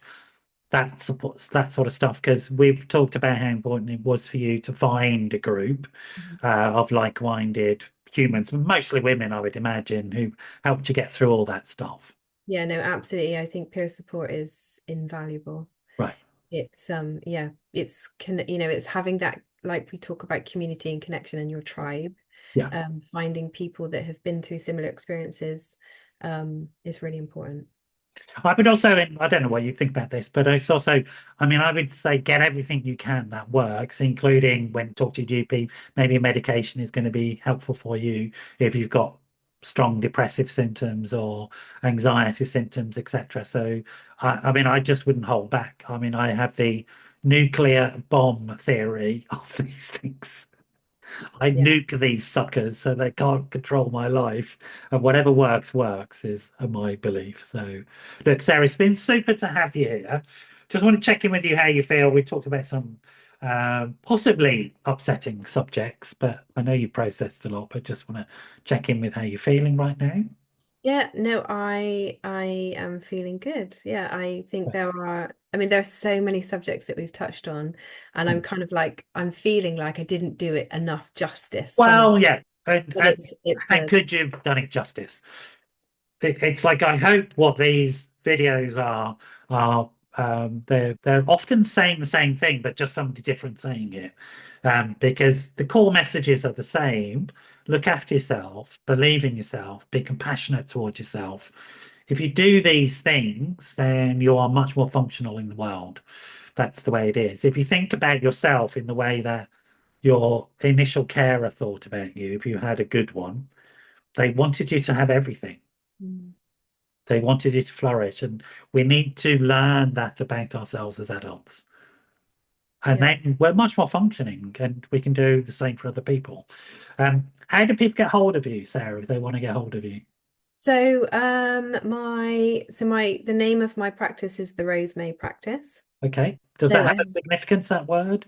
that supports that sort of stuff? Because we've talked about how important it was for you to find a group Mhm. of like-minded humans, mostly women, I would imagine, who helped you get through all that stuff. Yeah, no, absolutely. I think peer support is invaluable. Right. Yeah, it's having that, like we talk about community and connection in your tribe, Yeah. finding people that have been through similar experiences, is really important. I would also, I don't know what you think about this, but it's also, I mean, I would say get everything you can that works, including when you talk to your GP, maybe a medication is going to be helpful for you if you've got strong depressive symptoms or anxiety symptoms, etc. So, I mean, I just wouldn't hold back. I mean, I have the nuclear bomb theory of these things. I Yeah. nuke these suckers so they can't control my life. And whatever works, works, is my belief. So, look, Sarah, it's been super to have you here. Just want to check in with you how you feel. We talked about some possibly upsetting subjects, but I know you processed a lot, but just want to check in with how you're feeling right now. Yeah, no, I am feeling good. Yeah, I think I mean, there's so many subjects that we've touched on, and I'm kind of like, I'm feeling like I didn't do it enough justice somehow. Well, yeah. But it's And a could you've done it justice? It's like I hope what these videos are they're often saying the same thing, but just somebody different saying it. Because the core messages are the same. Look after yourself, believe in yourself, be compassionate towards yourself. If you do these things, then you are much more functional in the world. That's the way it is. If you think about yourself in the way that your initial carer thought about you, if you had a good one, they wanted you to have everything. Mm. They wanted it to flourish, and we need to learn that about ourselves as adults. and Yeah. then we're much more functioning, and we can do the same for other people. How do people get hold of you, Sarah, if they want to get hold of you? So the name of my practice is the Rose May practice. Okay. Does that So have a significance, that word?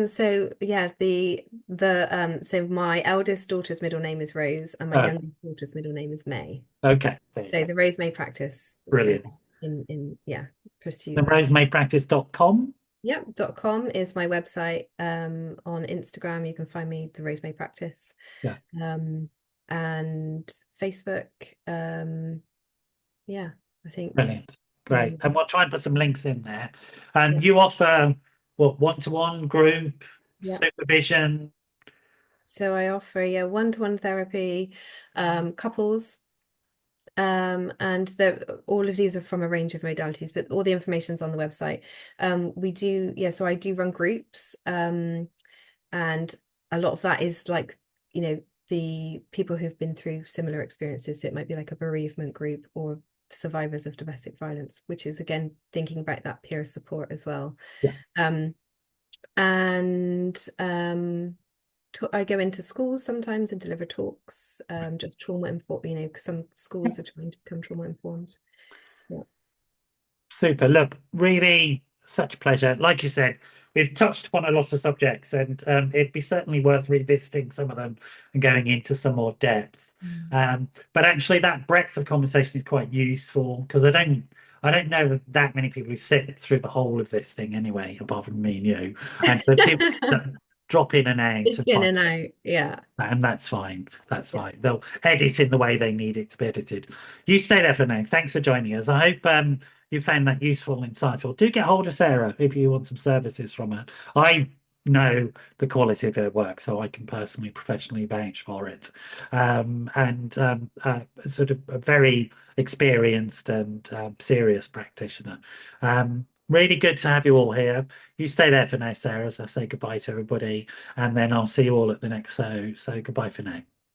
so yeah, so my eldest daughter's middle name is Rose and my Oh, youngest daughter's middle name is May. okay. There you So go. the Rose May practice Brilliant. in yeah, The pursue. rosemadepractice.com. Yeah, .com is my website. On Instagram you can find me the Rose May practice. Yeah, Um and Facebook. Yeah, I think brilliant. Great. main. And we'll try and put some links in there. Yeah. You offer what, one-to-one group Yeah. supervision? So I offer, yeah, one-to-one therapy, couples, and all of these are from a range of modalities, but all the information's on the website. We do, yeah, so I do run groups, and a lot of that is like, the people who've been through similar experiences. So it might be like a bereavement group or survivors of domestic violence, which is again thinking about that peer support as well. Yeah. Um, and I go into schools sometimes and deliver talks, just trauma informed, 'cause some schools are trying to become trauma informed. Yeah. Super. Look, really such a pleasure. Like you said, we've touched upon a lot of subjects, and it'd be certainly worth revisiting some of them and going into some more depth. Mm. But actually, that breadth of conversation is quite useful because I don't know that many people who sit through the whole of this thing anyway, apart from me and you. And so people drop in and out and In find. and out. Yeah. And that's fine. That's Yeah. fine. They'll edit in the way they need it to be edited. You stay there for now. Thanks for joining us. I hope you found that useful and insightful. Do get hold of Sarah if you want some services from her. I know the quality of her work, so I can personally, professionally vouch for it. Sort of a very experienced and serious practitioner. Really good to have you all here. You stay there for now, Sarah, as I say goodbye to everybody, and then I'll see you all at the next. So goodbye for now.